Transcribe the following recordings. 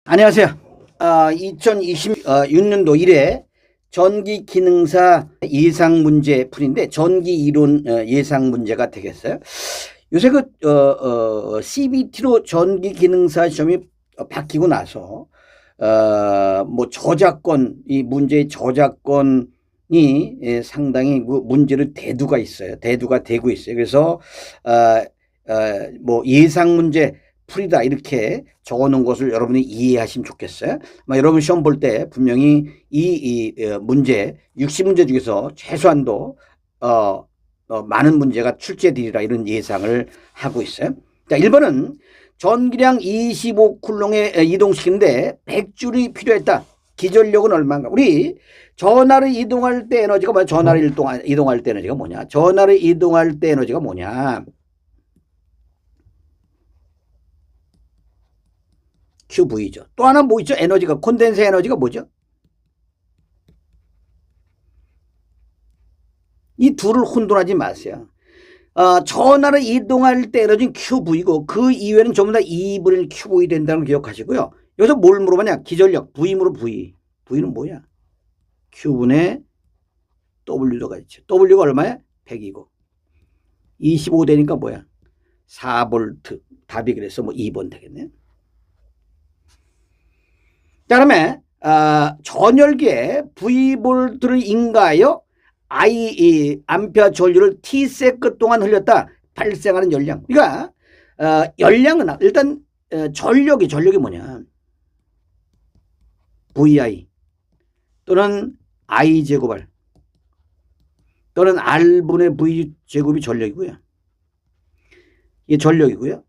안녕하세요. 2026년도 1회 전기 기능사 예상 문제 풀인데 전기 이론 예상 문제가 되겠어요. 요새 CBT로 전기 기능사 시험이 바뀌고 나서 뭐 저작권, 이 문제의 저작권이 상당히 문제를 대두가 있어요. 대두가 되고 있어요. 그래서 뭐 예상 문제 풀이다 이렇게 적어놓은 것을 여러분이 이해하시면 좋겠어요. 여러분 시험 볼 때 분명히 이 문제 60문제 중에서 최소한도 많은 문제가 출제되리라 이런 예상을 하고 있어요. 자, 1번은 전기량 25쿨롱에 이동시키는데 100줄이 필요했다. 기전력은 얼마인가? 우리 전하를 이동할 때 에너지가 뭐야? 전하를 이동할 때 에너지가 뭐냐? 전하를 이동할 때 에너지가 뭐냐? QV죠. 또 하나 뭐 있죠? 에너지가 콘덴서 에너지가 뭐죠? 이 둘을 혼돈하지 마세요. 전하를 이동할 때 에너지는 QV고 그 이외에는 전부 다 2분의 1 QV 된다는 걸 기억하시고요. 여기서 뭘 물어보냐? 기전력 V 물어 V. V는 뭐야? Q분의 W가 있죠. W가 얼마야? 100이고 25 되니까 뭐야? 4V. 답이 그래서 뭐 2번 되겠네. 자, 그러면 전열기에 V볼트를 인가하여 I 암페어 전류를 T세컨 동안 흘렸다. 발생하는 열량. 그러니까 열량은 일단 전력이 뭐냐? VI 또는 I 제곱R 또는 R분의 V 제곱이 전력이고요. 이게 전력이고요.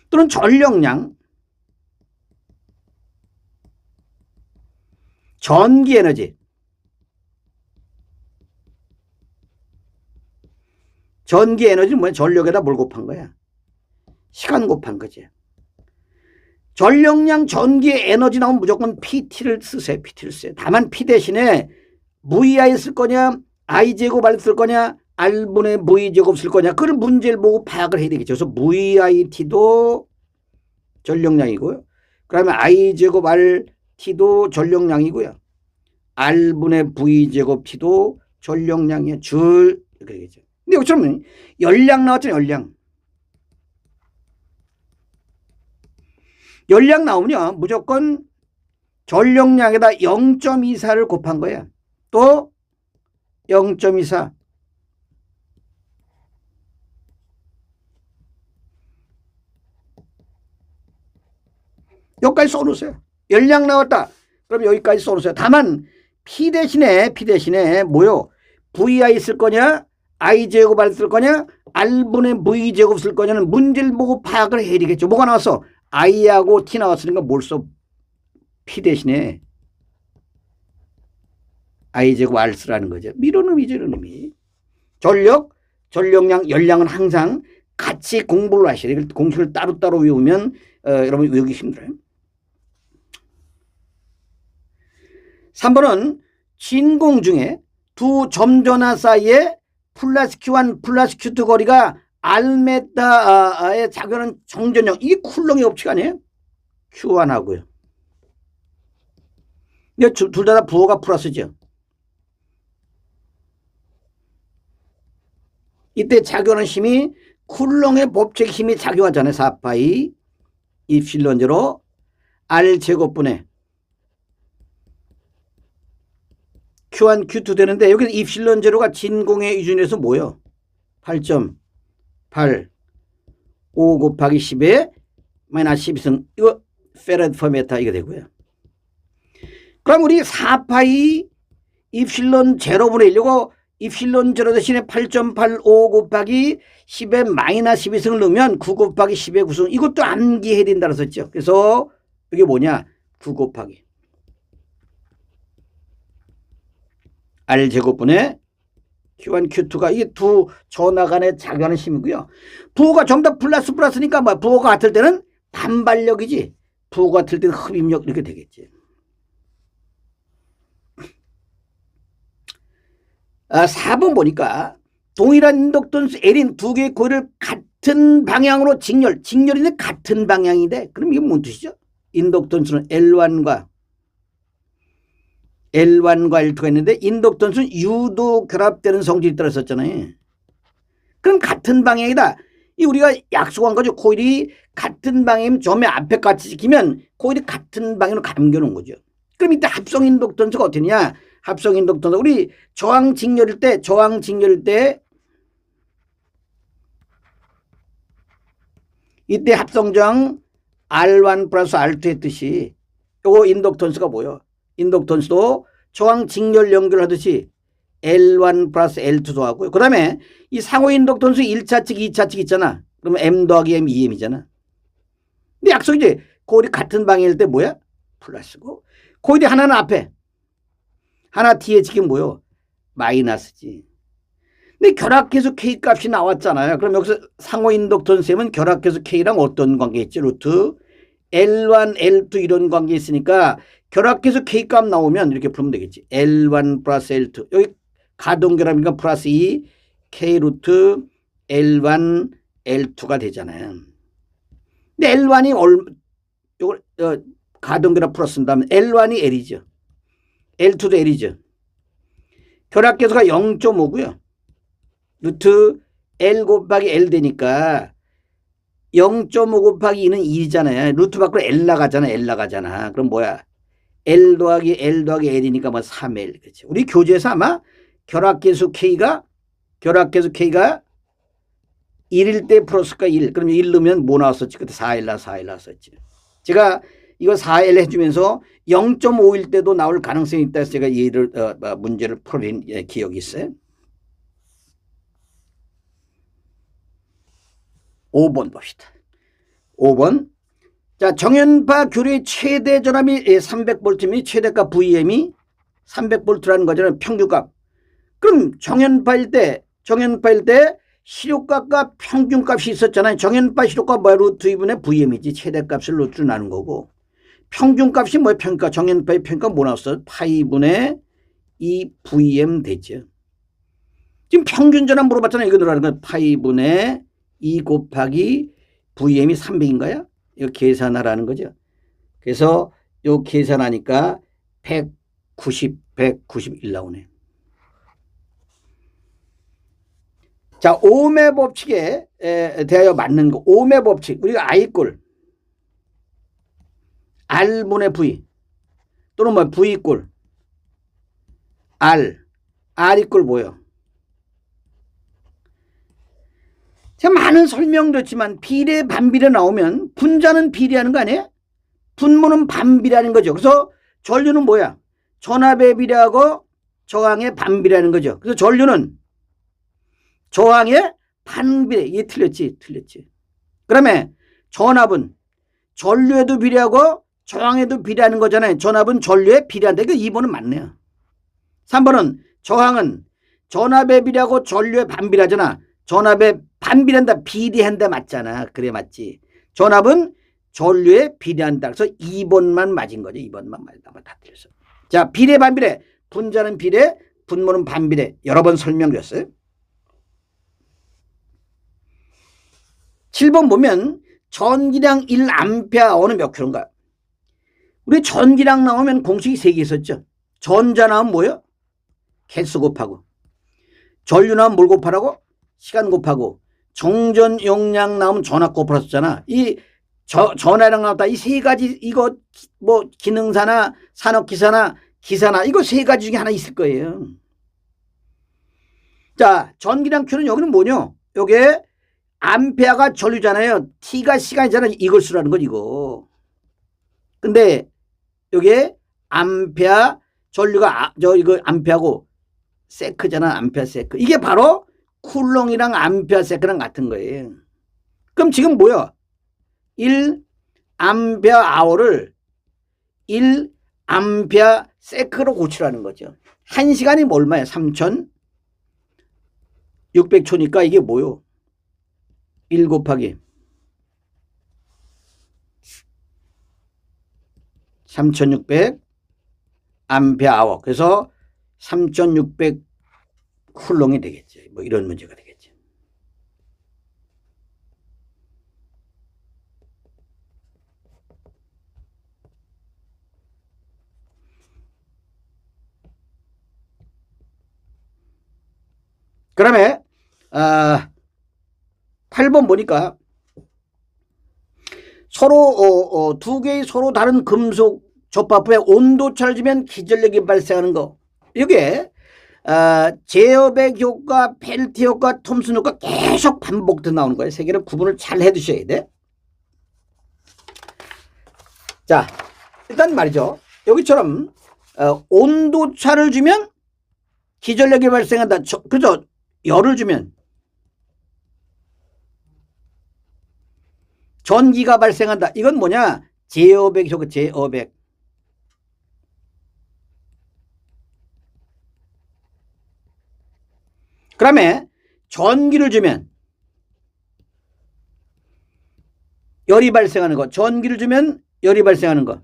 또는 전력량 전기 에너지 전기 에너지는 뭐야? 전력에다 뭘 곱한 거야? 시간 곱한 거지. 전력량 전기 에너지 나오면 무조건 PT를 쓰세요. PT를 써요. 다만 P 대신에 VI 쓸 거냐 I제곱 R 쓸 거냐 R분의 V제곱 쓸 거냐 그걸 문제를 보고 파악을 해야 되겠죠. 그래서 VIT도 전력량이고요. 그러면 I제곱 RT도 전력량이고요. R분의 V제곱 T도 전력량이에요. 이렇게 되겠죠. 근데 여기처럼 열량 나왔잖아요. 열량 나오면요. 무조건 전력량에다 0.24를 곱한 거예요. 또 0.24. 여기까지 써놓으세요. 열량 나왔다. 그럼 여기까지 써놓으세요. 다만 P 대신에 뭐요? VI 쓸 거냐? I제곱 R 쓸 거냐? R분의 V제곱 쓸 거냐는 문제를 보고 파악을 해야 되겠죠. 뭐가 나왔어? I하고 T 나왔으니까 뭘 써? P 대신에 I제곱 R 쓰라는 거죠. 이런 의미죠. 이런 의미. 전력량, 열량은 항상 같이 공부를 하셔야 돼요. 공식을 따로따로 외우면 여러분 외우기 힘들어요. 3번은 진공 중에 두 점전화 사이에 플러스 Q1, 플러스 Q2 거리가 R메타에 작용하는 정전력. 이게 쿨롱의 법칙 아니에요? Q1 하고요. 둘 다 부호가 플러스죠. 이때 작용하는 힘이 쿨롱의 법칙 힘이 작용하잖아요. 4파이 입실론 제로 R 제곱분의 Q1, Q2 되는데 여기서 입실론 제로가 진공의 기준에서 뭐예요? 8.8 5 곱하기 10에 마이너스 12승 이거 페라드 퍼 메타 이거 되고요. 그럼 우리 4파이 입실론 제로분의 1 이거 입실론 제로 대신에 8.85 곱하기 10에 마이너스 12승을 넣으면 9 곱하기 10의 9승 이것도 암기해야 된다고 썼죠. 그래서 이게 뭐냐? 9 곱하기 R제곱분의 Q1, Q2가 이게 두 전화 간에 작용하는 힘이고요. 부호가 전부 다 플러스니까 뭐 부호가 같을 때는 반발력이지. 부호가 같을 때는 흡입력 이렇게 되겠지. 4번 보니까 동일한 인덕턴스 L인 두 개의 코일을 같은 방향으로 직렬인데 같은 방향인데 그럼 이게 뭔 뜻이죠? 인덕턴스는 L1과 L2가 있는데 인덕턴스는 U도 결합되는 성질이 들었었잖아요. 그럼 같은 방향이다. 이 우리가 약속한 거죠. 코일이 같은 방향이면 점에 앞에 같이 지키면 코일이 같은 방향으로 감겨놓은 거죠. 그럼 이때 합성 인덕턴스가 어떠냐? 합성 인덕턴스 우리 저항 직렬일 때 이때 합성 저항 R1 플러스 R2 했듯이 요거 인덕턴스가 뭐예요? 인덕턴스도 저항 직렬 연결하듯이 L1 플러스 L2도 하고요. 그 다음에 이 상호 인덕턴스 1차측 2차측 있잖아. 그러면 M 더하기 M 2M이잖아. 근데 약속이지. 코일이 같은 방향일 때 뭐야? 플러스고 코일이 하나는 앞에 하나 뒤에 지금 뭐요? 마이너스지. 근데 결합계수 K 값이 나왔잖아요. 그럼 여기서 상호 인덕턴스면 결합계수 K랑 어떤 관계 있지? 루트 L1, L2 이런 관계 있으니까 결합계수 K 값 나오면 이렇게 풀면 되겠지. L1 플러스 L2 여기 가동결합이니까 플러스 2 K 루트 L1 L2가 되잖아요. 근데 L1이 요걸 가동결합 풀어쓴다면 L1이 L이죠. L2도 L이죠. 결합계수가 0.5고요. 루트 L 곱하기 L 되니까 0.5 곱하기 2는 2잖아요. 루트 밖으로 L 나가잖아. 그럼 뭐야? L 더하기 L이니까 뭐 3L. 그치? 우리 교재에서 아마 결합계수 K가 1일 때 플러스가 1. 그럼 1 넣으면 뭐 나왔었지? 그때 4L 나왔었지. 제가 이거 4L 해주면서 0.5일 때도 나올 가능성이 있다 해서 제가 문제를 풀린 기억이 있어요. 5번 봅시다. 5번. 자, 정연파 교류의 최대 전압이 300V면 최대값 VM이 300V라는 거잖아요. 평균값. 그럼 정연파일 때 실효값과 평균값이 있었잖아요. 정연파 실효값 뭐야? 루트 2분의 VM이지. 최대값을 루트로 나눈 거고. 평균값이 뭐야? 평균값. 정연파의 평균값 뭐 나왔어? 파이분의 2 VM 되죠. 지금 평균 전압 물어봤잖아요. 이거 늘어나는 건 파이분의 2 곱하기 VM이 300인가요? 이거 계산하라는 거죠. 그래서 요 계산하니까 191 나오네. 자, 오음의 법칙에 대하여 맞는 거. 오음의 법칙. 우리가 I꼴 R분의 V 또는 뭐 V꼴 R이꼴 뭐예요? 제가 많은 설명드렸지만 비례 반비례 나오면 분자는 비례하는 거 아니에요? 분모는 반비례하는 거죠. 그래서 전류는 뭐야? 전압의 비례하고 저항의 반비례하는 거죠. 그래서 전류는 저항의 반비례. 이게 틀렸지. 그러면 전압은 전류에도 비례하고 저항에도 비례하는 거잖아요. 전압은 전류에 비례한다. 이거 2번은 맞네요. 3번은 저항은 전압에 비례하고 전류에 반비례하잖아. 전압에 반비례한다. 비례한다 맞잖아. 그래 맞지. 전압은 전류에 비례한다. 그래서 2번만 맞은 거죠. 2번만 맞다. 다 틀렸어. 자, 비례 반비례. 분자는 비례, 분모는 반비례. 여러 번 설명드렸어요. 7번 보면 전기량 1A는 몇 킬로인가? 우리 전기량 나오면 공식이 3개 있었죠. 전자 나오면 뭐예요? 개수 곱하고. 전류 나오면 뭘 곱하라고? 시간 곱하고. 정전 용량 나오면 전압 곱하셨잖아. 이 전화량 나왔다. 이 세 가지 이거 뭐 기능사나 산업기사나 기사나 이거 세 가지 중에 하나 있을 거예요. 자, 전기량 Q는 여기는 뭐냐? 요게 암페어가 전류잖아요. T가 시간이잖아요. 이걸 쓰라는 건 이거. 근데 요게 암페어 전류가 이거 암페어고 세크잖아. 암페어 세크. 이게 바로 쿨롱이랑 암페어 세크랑 같은 거예요. 그럼 지금 뭐야? 1 암페어 아워를 1 암페어 세크로 고치라는 거죠. 1시간이 뭐 얼마야? 3600초니까 이게 뭐요? 1 곱하기 3600 암페어 아워. 그래서 3600 쿨롱이 되겠죠. 뭐 이런 문제가 되겠죠. 그다음에 8번 보니까 서로 두 개의 서로 다른 금속 접합부에 온도차를 주면 기전력이 발생하는 거. 이게 제어백 효과, 펠티 효과, 톰슨 효과 계속 반복돼서 나오는 거예요. 세 개를 구분을 잘 해두셔야 돼. 자, 일단 말이죠. 여기처럼 온도차를 주면 기전력이 발생한다. 그죠? 열을 주면 전기가 발생한다. 이건 뭐냐? 제어백 효과, 제어백. 그 다음에 전기를 주면 열이 발생하는 거. 전기를 주면 열이 발생하는 거.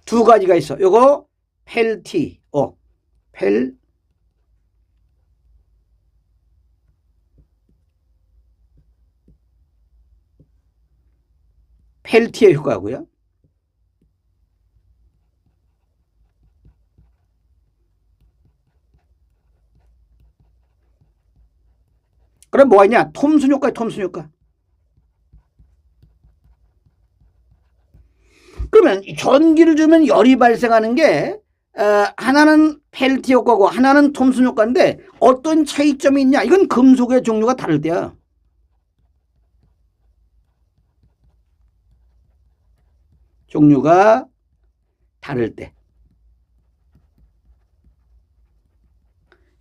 두 가지가 있어. 요거 펠티, 펠티의 효과고요. 그럼 뭐가 있냐? 톰슨 효과야, 톰슨 효과. 그러면 전기를 주면 열이 발생하는 게 하나는 펠티 효과고 하나는 톰슨 효과인데 어떤 차이점이 있냐? 이건 금속의 종류가 다를 때야. 종류가 다를 때.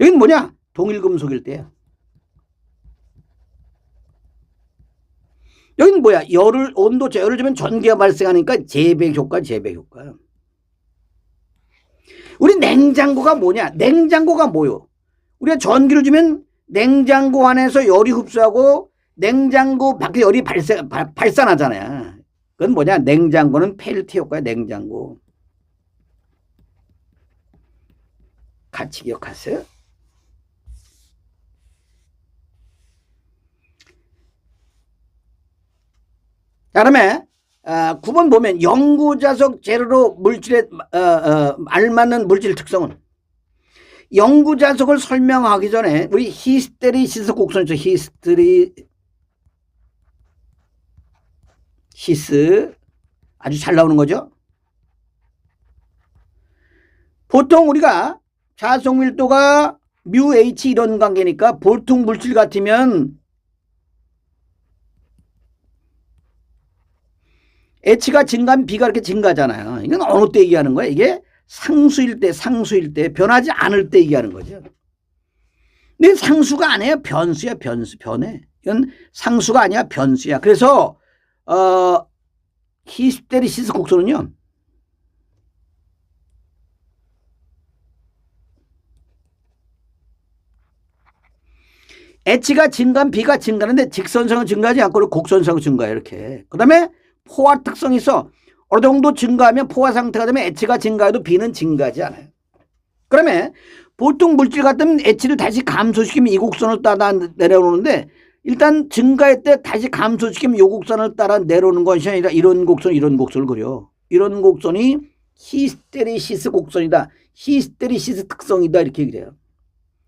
여긴 뭐냐? 동일 금속일 때야. 여기는 뭐야? 온도 제어를 주면 전기가 발생하니까 재백 효과, 재백 효과. 우리 냉장고가 뭐냐? 냉장고가 뭐요? 우리가 전기를 주면 냉장고 안에서 열이 흡수하고 냉장고 밖에 열이 발산하잖아요. 그건 뭐냐? 냉장고는 펠티 효과야, 냉장고. 같이 기억하세요. 그 다음에 9번 보면 영구자석 재료로 물질에 알맞는 물질 특성은 영구자석을 설명하기 전에 우리 히스테리시스 곡선 있죠. 히스테리시스 아주 잘 나오는 거죠. 보통 우리가 자석 밀도가 뮤 H 이런 관계니까 보통 물질 같으면 H가 증가하면 B가 이렇게 증가하잖아요. 이건 어느 때 얘기하는 거야? 이게 상수일 때, 변하지 않을 때 얘기하는 거죠. 근데 상수가 아니에요. 변수야, 변해. 이건 상수가 아니야, 변수야. 그래서, 히스테리시스 곡선은요, H가 증가하면 B가 증가하는데 직선상은 증가하지 않고 곡선상은 증가해, 이렇게. 그 다음에 포화 특성이 있어. 어느 정도 증가하면 포화 상태가 되면 H가 증가해도 B는 증가하지 않아요. 그러면 보통 물질 같으면 H를 다시 감소시키면 이 곡선을 따라 내려오는데 일단 증가할 때 다시 감소시키면 이 곡선을 따라 내려오는 것이 아니라 이런 곡선을 그려. 이런 곡선이 히스테리시스 곡선이다. 히스테리시스 특성이다. 이렇게 얘기를 해요.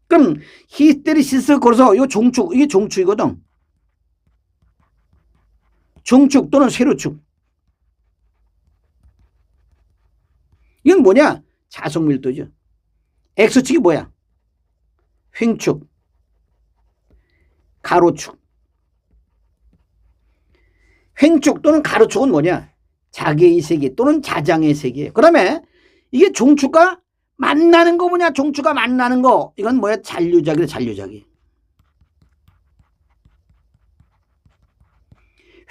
그럼 히스테리시스 걸어서 이거 종축, 이게 종축이거든. 중축 또는 세로축. 이건 뭐냐? 자석 밀도죠. X축이 뭐야? 횡축, 가로축. 횡축 또는 가로축은 뭐냐? 자개의 세계 또는 자장의 세계. 그다음에 이게 종축과 만나는 거 뭐냐? 종축과 만나는 거. 이건 뭐야? 잔류작이다, 잔류작이.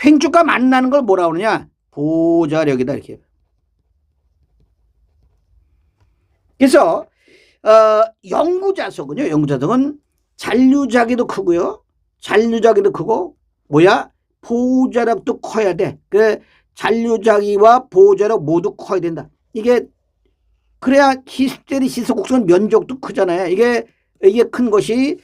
횡축과 만나는 걸 뭐라 그러냐? 보자력이다, 이렇게. 그래서 영구자석은요. 영구자석은 잔류자기도 크고요. 잔류자기도 크고 뭐야? 보자력도 커야 돼. 그 잔류자기와 보자력 모두 커야 된다. 이게 그래야 히스테리시스 곡선 면적도 크잖아요. 이게 큰 것이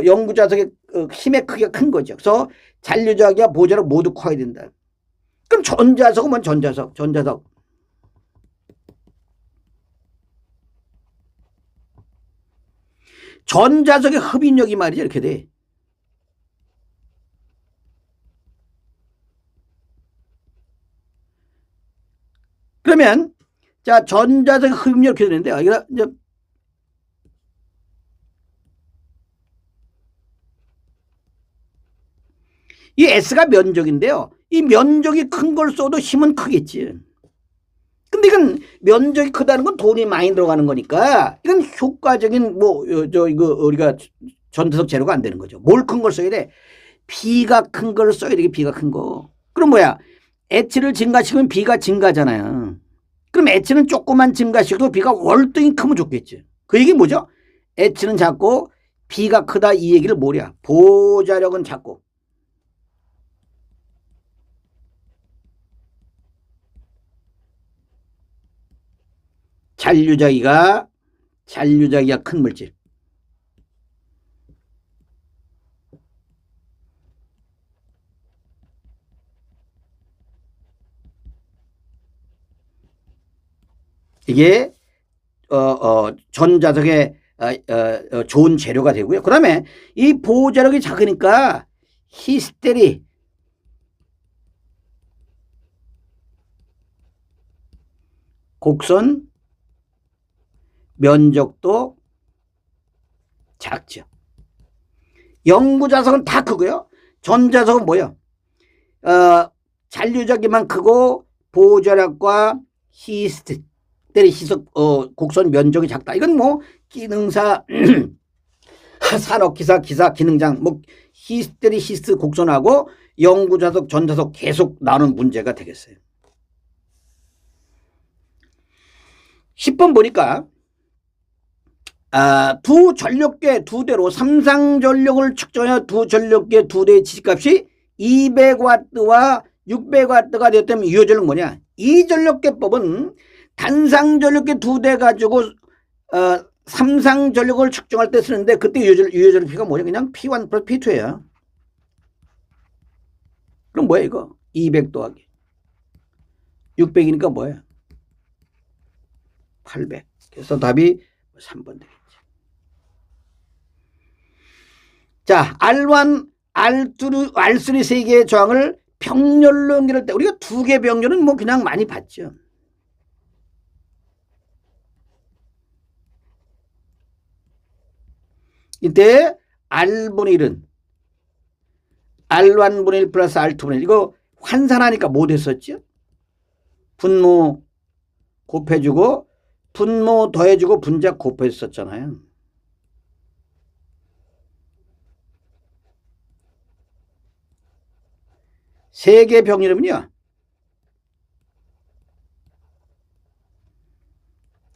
영구자석의 힘의 크기가 큰 거죠. 그래서 잔류자기와 보자력 모두 커야 된다. 그럼 전자석은 뭔 전자석. 전자석의 흡인력이 말이죠. 이렇게 돼. 그러면 자, 전자석의 흡인력 이렇게 되는데 여기다 이제 이 S가 면적인데요. 이 면적이 큰 걸 쏘도 힘은 크겠지. 근데 이건 면적이 크다는 건 돈이 많이 들어가는 거니까 이건 효과적인 이거 우리가 전자석 재료가 안 되는 거죠. 뭘 큰 걸 써야 돼? B가 큰 걸 써야 돼. B가 큰 거. 그럼 뭐야? H를 증가시키면 B가 증가잖아요. 그럼 H는 조금만 증가시켜도 B가 월등히 크면 좋겠지. 그 얘기 뭐죠? H는 작고 B가 크다 이 얘기를 뭐냐? 보자력은 작고 잔류자기가 큰 물질. 이게 전자석의 좋은 재료가 되고요. 그 다음에 이 보호자력이 작으니까 히스테리 곡선 면적도 작죠. 영구자석은 다 크고요. 전자석은 뭐예요? 잔류자기만 크고 보호자력과 히스테리 희석 곡선 면적이 작다. 이건 뭐 기능사 산업기사 기사 기능장 뭐 히스테리 히스 곡선하고 영구자석 전자석 계속 나오는 문제가 되겠어요. 10번 보니까 두 전력계 두 대로 삼상전력을 측정하여 두 전력계 두 대의 지식값이 200W와 600W가 되었다면 유효전력 뭐냐? 이 전력계법은 단상전력계 두 대 가지고 삼상전력을 측정할 때 쓰는데 그때 유효전력 P가 뭐냐? 그냥 P1 플러스 P2예요. 그럼 뭐야 이거? 200 더하기 600이니까 뭐야? 800. 그래서 답이 3번 되겠지. 자, R1, R3 세 개의 저항을 병렬로 연결할 때 우리가 두 개 병렬은 뭐 그냥 많이 봤죠. 이때 R분의 1은 R1분의 1 플러스 R2분의 1 이거 환산하니까 뭐 됐었죠? 분모 곱해주고 분모 더해주고 분자 곱했었잖아요. 세 개 병렬이면요.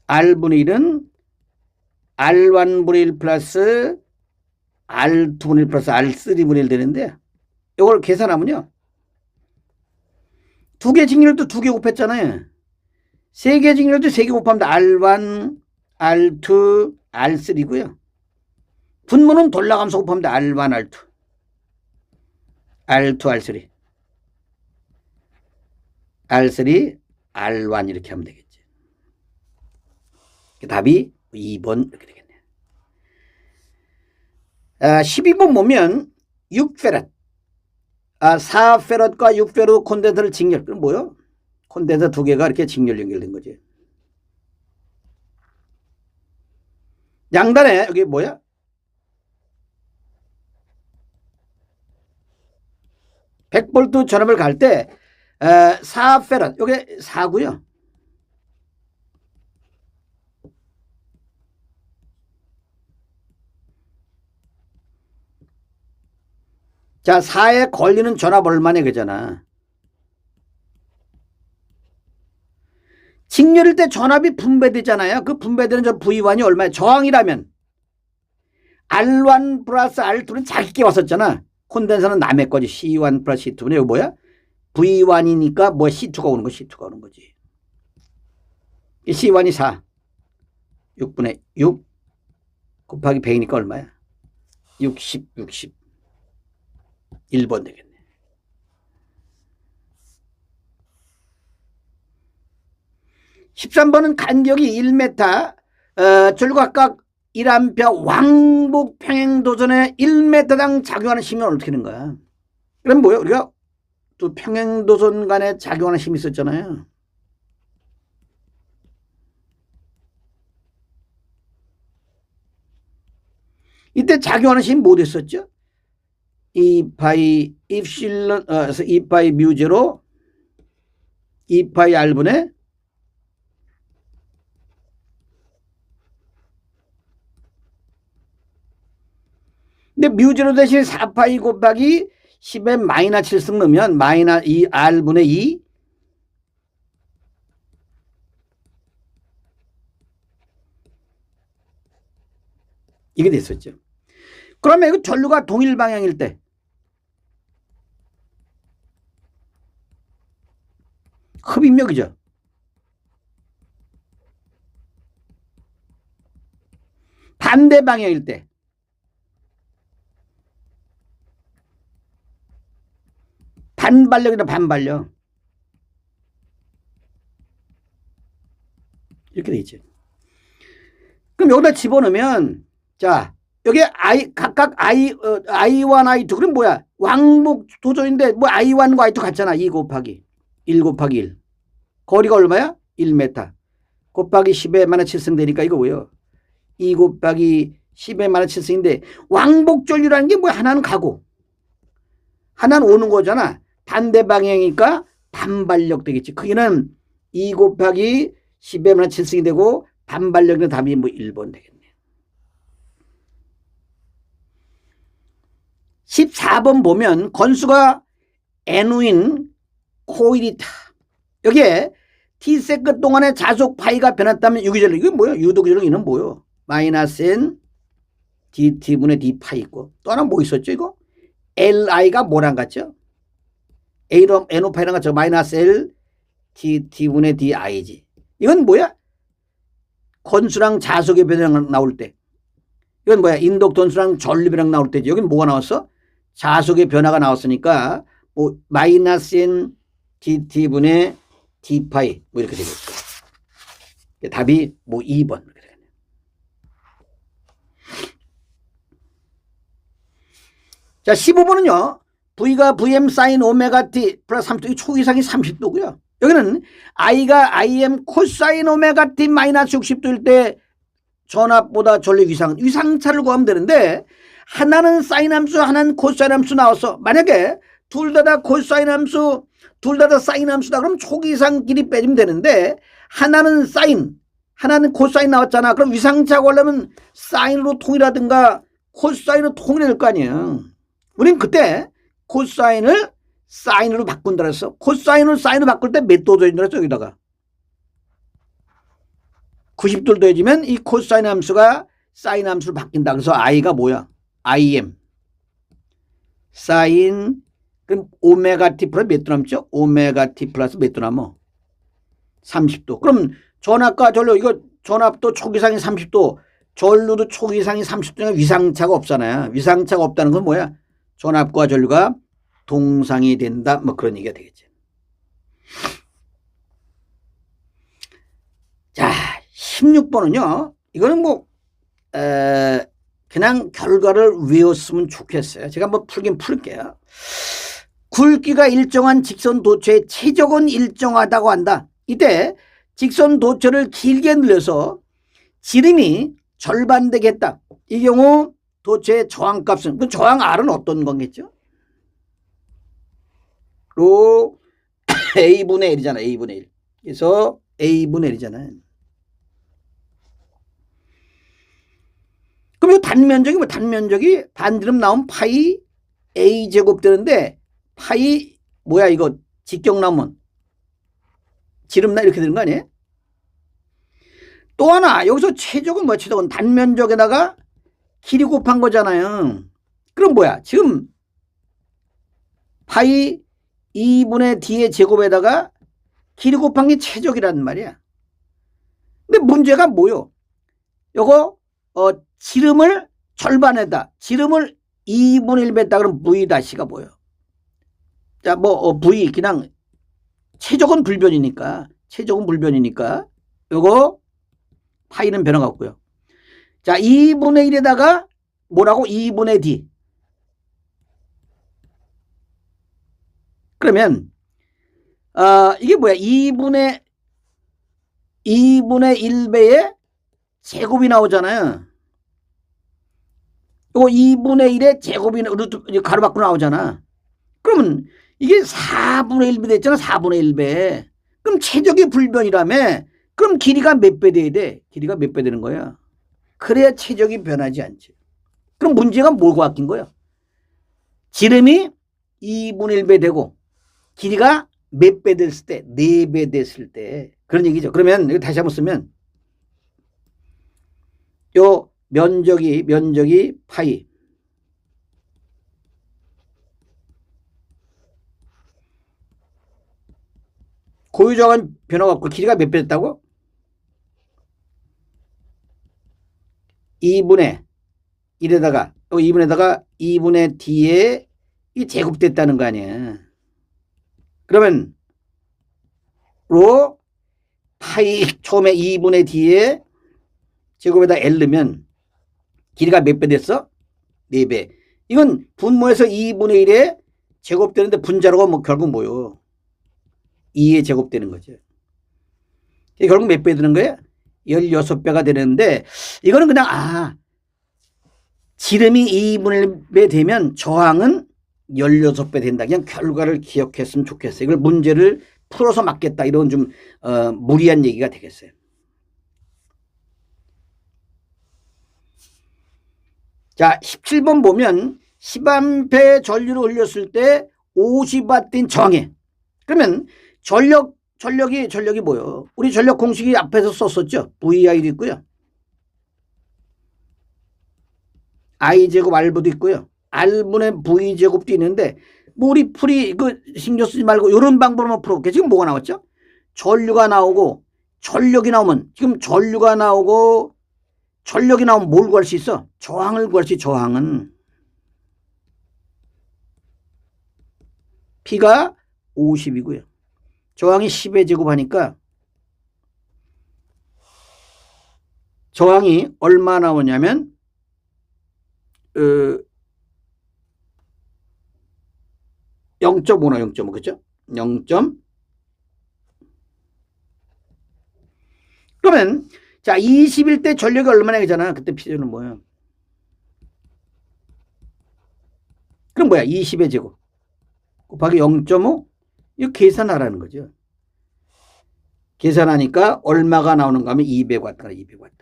R분의 1은 R1분의 1 플러스 R2분의 1 플러스 R3분의 1 되는데 이걸 계산하면요. 두 개 직렬도 두 개 곱했잖아요. 세 개 직렬도 세 개 곱하면 R1, R2, R3고요. 분모는 돌아가면서 곱하면 R1, R2, R2, R3, R3, R1 이렇게 하면 되겠지. 답이 2번 이렇게 되겠네요. 12번 보면 6페럿 4페럿과 6페럿 콘덴서를 직렬. 그럼 뭐요? 콘덴서 두 개가 이렇게 직렬 연결된 거지. 양단에 여기 뭐야? 100V 전압을 갈 때 4페럿 여기 4고요. 자, 4에 걸리는 전압 얼마냐 그잖아. 직렬일 때 전압이 분배되잖아요. 그 분배되는 저 V1이 얼마야? 저항이라면 R1 플러스 R2는 자기께 왔었잖아. 콘덴서는 남의 거지. C1 플러스 C2는 이거 뭐야? V1이니까 뭐 C2가 오는 거 C2가 오는 거지. C1이 4 6분의 6 곱하기 100이니까 얼마야? 60 1번 되겠네. 13번은 간격이 1m, 절각각 1A 왕복 평행도선에 1m당 작용하는 힘이 어떻게 되는 거야? 그럼 뭐예요? 우리가 또 평행도선 간에 작용하는 힘이 있었잖아요. 이때 작용하는 힘이 뭐 됐었죠? 2파이 입실론 2파이 뮤제로 2파이 r분의 근데 뮤제로 대신 4파이 곱하기 10에 마이너스 7승 넣으면 마이너스 2r분의 2 이게 됐었죠. 그러면 이거 전류가 동일 방향일 때 흡입력이죠. 반대 방향일 때 반발력이다. 반발력 이렇게 돼 있죠. 그럼 여기다 집어넣으면 자 여기 각각 I1, I2 그럼 뭐야? 왕복 도전인데 뭐 I1과 I2 같잖아. 2 곱하기 1 곱하기 1 거리가 얼마야? 1m 곱하기 10에 마이너스 7승 되니까 이거 뭐예요? 2 곱하기 10에 마이너스 7승인데 왕복 전류라는 게 뭐야? 하나는 가고 하나는 오는 거잖아. 반대 방향이니까 반발력 되겠지. 크기는 2 곱하기 10에 마이너스 7승이 되고 반발력은 답이 뭐 1번 되겠네. 14번 보면 건수가 N우인 코일이다. 여기에 T세컨 동안에 자속 파이가 변했다면 유기전력 이게 뭐야? 유도기전력 이는 뭐요? 마이너스 N DT분의 D 파이 있고 또 하나 뭐 있었죠 이거? LI가 뭐랑 같죠? NO 파이랑 같죠? 마이너스 L DT분의 DI지. 이건 뭐야? 건수랑 자속의 변화가 나올 때. 이건 뭐야? 인덕턴수랑 전류 변화가 나올 때지. 여긴 뭐가 나왔어? 자속의 변화가 나왔으니까 뭐 마이너스 N DT분의 D 파이 뭐 이렇게 되겠죠. 답이 뭐 2번 이렇게 되겠네요. 자 15번은요. V가 VM 사인 오메가 T 플러스 30도 초 이상이 30도고요. 여기는 I가 IM 코사인 오메가 T 마이너스 60도일 때 전압보다 전력 위상차를 구하면 되는데 하나는 사인 함수 하나는 코사인 함수 나왔어. 만약에 둘 다 코사인 함수 둘 다 사인 함수다 그럼 초기상 길이 빼주면 되는데 하나는 사인 하나는 코사인 나왔잖아. 그럼 위상차 구하려면 사인으로 통일하든가 코사인으로 통일해야 될 거 아니에요. 우린 그때 코사인을 사인으로 바꾼다 그랬어. 코사인을 사인으로 바꿀 때 몇 도 더해준다 그랬어. 여기다가 90도를 더해주면 이 코사인 함수가 사인 함수로 바뀐다. 그래서 I가 뭐야? IM 사인 그럼 오메가 T 플러스 몇 도 남죠? 오메가 T 플러스 몇 도 남어? 30도. 그럼 전압과 전류 이거 전압도 초기상이 30도 전류도 초기상이 30도니까 위상차가 없잖아요. 위상차가 없다는 건 뭐야? 전압과 전류가 동상이 된다. 뭐 그런 얘기가 되겠죠. 자 16번은요. 이거는 뭐 그냥 결과를 외웠으면 좋겠어요. 제가 한번 풀긴 풀게요. 굵기가 일정한 직선 도처의 최적은 일정하다고 한다. 이때 직선 도처를 길게 늘려서 지름이 절반되게 했다. 이 경우 도처의 저항값은 그 저항 R은 어떤 거겠죠? 로 A분의 1이잖아. A분의 1. 그래서 A분의 1이잖아요. 그럼 이 단면적이 뭐 단면적이 반지름 나오면 파이 A 제곱 되는데 파이 뭐야 이거 직경 나오면 지름나 이렇게 되는 거 아니에요? 또 하나 여기서 최적은 뭐야? 최적은 단면적에다가 길이 곱한 거잖아요. 그럼 뭐야? 지금 파이 2분의 D의 제곱에다가 길이 곱한 게 최적이란 말이야. 근데 문제가 뭐요? 요거 지름을 절반에다 지름을 2분의 1 뺐다 그러면 V-가 뭐예요? 자, 뭐 V 그냥 최적은 불변이니까 요거 파이는 변화가 없고요. 자, 2분의 1에다가 뭐라고? 2분의 D. 그러면 이게 뭐야? 2분의 1배의 제곱이 나오잖아요. 요 2분의 1의 제곱이 루트 가로 밖으로 나오잖아. 그러면 이게 4분의 1배 됐잖아. 4분의 1배. 그럼 최적의 불변이라며. 그럼 길이가 몇 배 돼야 돼? 길이가 몇 배 되는 거야? 그래야 최적이 변하지 않지. 그럼 문제가 뭐가 바뀐 거야? 지름이 2분의 1배 되고 길이가 몇 배 됐을 때? 4배 됐을 때. 그런 얘기죠. 그러면 이거 다시 한번 쓰면 요 면적이 파이. 고유정은 변화가 없고 길이가 몇 배 됐다고? 2분의 1에다가 2분의 D에 이 제곱됐다는 거 아니야. 그러면 로 파이 처음에 2분의 D에 제곱에다 L 넣으면 길이가 몇 배 됐어? 4배. 이건 분모에서 2분의 1에 제곱되는데 분자로가 뭐 결국 뭐요? 2에 제곱되는 거죠. 결국 몇 배 되는 거예요? 16배가 되는데 이거는 그냥 지름이 2분의 1배 되면 저항은 16배 된다. 그냥 결과를 기억했으면 좋겠어요. 이걸 문제를 풀어서 맞겠다. 이런 좀 무리한 얘기가 되겠어요. 자, 17번 보면 10A 전류를 흘렸을 때 50W인 저항에. 그러면 전력이 뭐예요? 우리 전력 공식이 앞에서 썼었죠. VI도 있고요. I제곱 R도 있고요. R분의 V제곱도 있는데 뭐 우리 풀이 신경 쓰지 말고 이런 방법으로만 풀어볼게요. 지금 뭐가 나왔죠? 전류가 나오고 전력이 나오면 지금 전류가 나오고 전력이 나오면 뭘 구할 수 있어? 저항을 구할 수 있어. 저항은 P가 50이고요. 저항이 10의 제곱하니까 저항이 얼마 나오냐면 0.5나 0.5 그죠? 0. 그러면 자 21대 전력이 얼마나 되잖아. 그때 P는 뭐야? 그럼 뭐야? 20의 제곱 곱하기 0.5 이거 계산하라는 거죠. 계산하니까 얼마가 나오는가 하면 200W가 200W.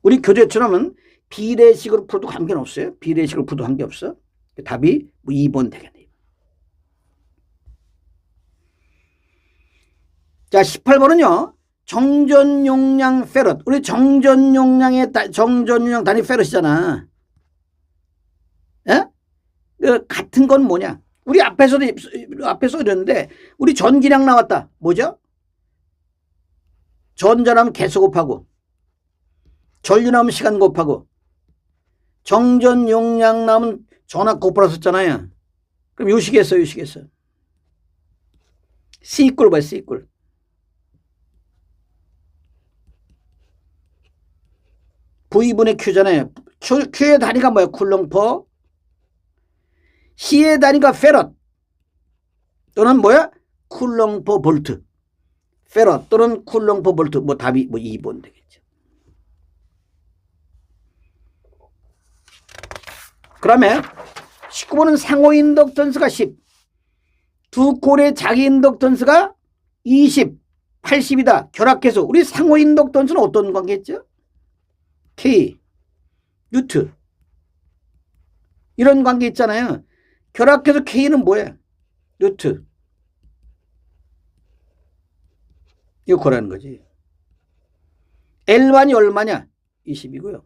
우리 교재처럼은 비례식으로 풀어도 관계는 없어요. 비례식으로 풀어도 관계없어. 답이 뭐 2번 되겠네요. 자, 18번은요. 정전 용량 페럿. 우리 정전 용량 단위 페럿이잖아. 예? 같은 건 뭐냐? 우리 앞에서 이랬는데 우리 전기량 나왔다. 뭐죠? 전자라면 개수 곱하고 전류 나오면 시간 곱하고 정전 용량 나오면 전압 곱하라 썼잖아요. 그럼 요식했어. C꼴 봐요. C꼴. V분의 Q잖아요. Q의 단위가 뭐야? 쿨롱퍼. C의 단위가 페럿 또는 뭐야? 쿨롱퍼 볼트. 페럿 또는 쿨롱퍼 볼트. 뭐 답이 뭐 2번 되겠죠. 그러면 19번은 상호 인덕턴스가 10. 두 콜의 자기 인덕턴스가 20, 80이다. 결합계수. 우리 상호 인덕턴스는 어떤 관계였죠? K, 뉴트. 이런 관계 있잖아요. 결합계수 K는 뭐예요? 뉴트. 이거 고라는 거지. L1이 얼마냐? 20이고요.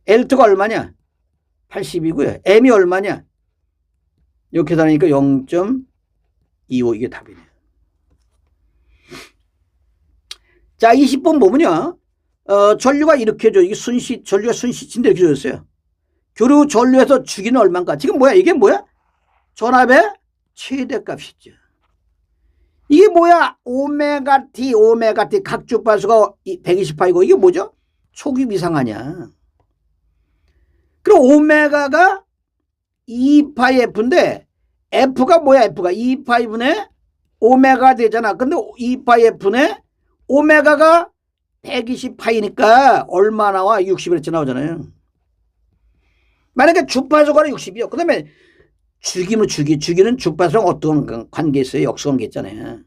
L2가 얼마냐? 80이고요. M이 얼마냐? 이렇게 계산하니까 0.25 이게 답이네요. 자, 20번 보면요. 전류가 이렇게 줘. 이게 전류가 순시친데 이렇게 줬어요. 교류 전류에서 주기는 얼마인가? 지금 뭐야? 이게 뭐야? 전압의 최대값이죠. 이게 뭐야? 오메가 T 각 주파수가 120파이고 이게 뭐죠? 초기 이상하냐. 그리고 오메가가 2파이 F인데 F가 뭐야? F가 2파이 분의 오메가 되잖아. 근데 2파이 F네 오메가가 120파이니까 얼마 나와? 60이랬지 나오잖아요. 만약에 주파수가 60이요. 그 다음에 주기는 주파수랑 어떤 관계 있어요? 역수관계 있잖아요.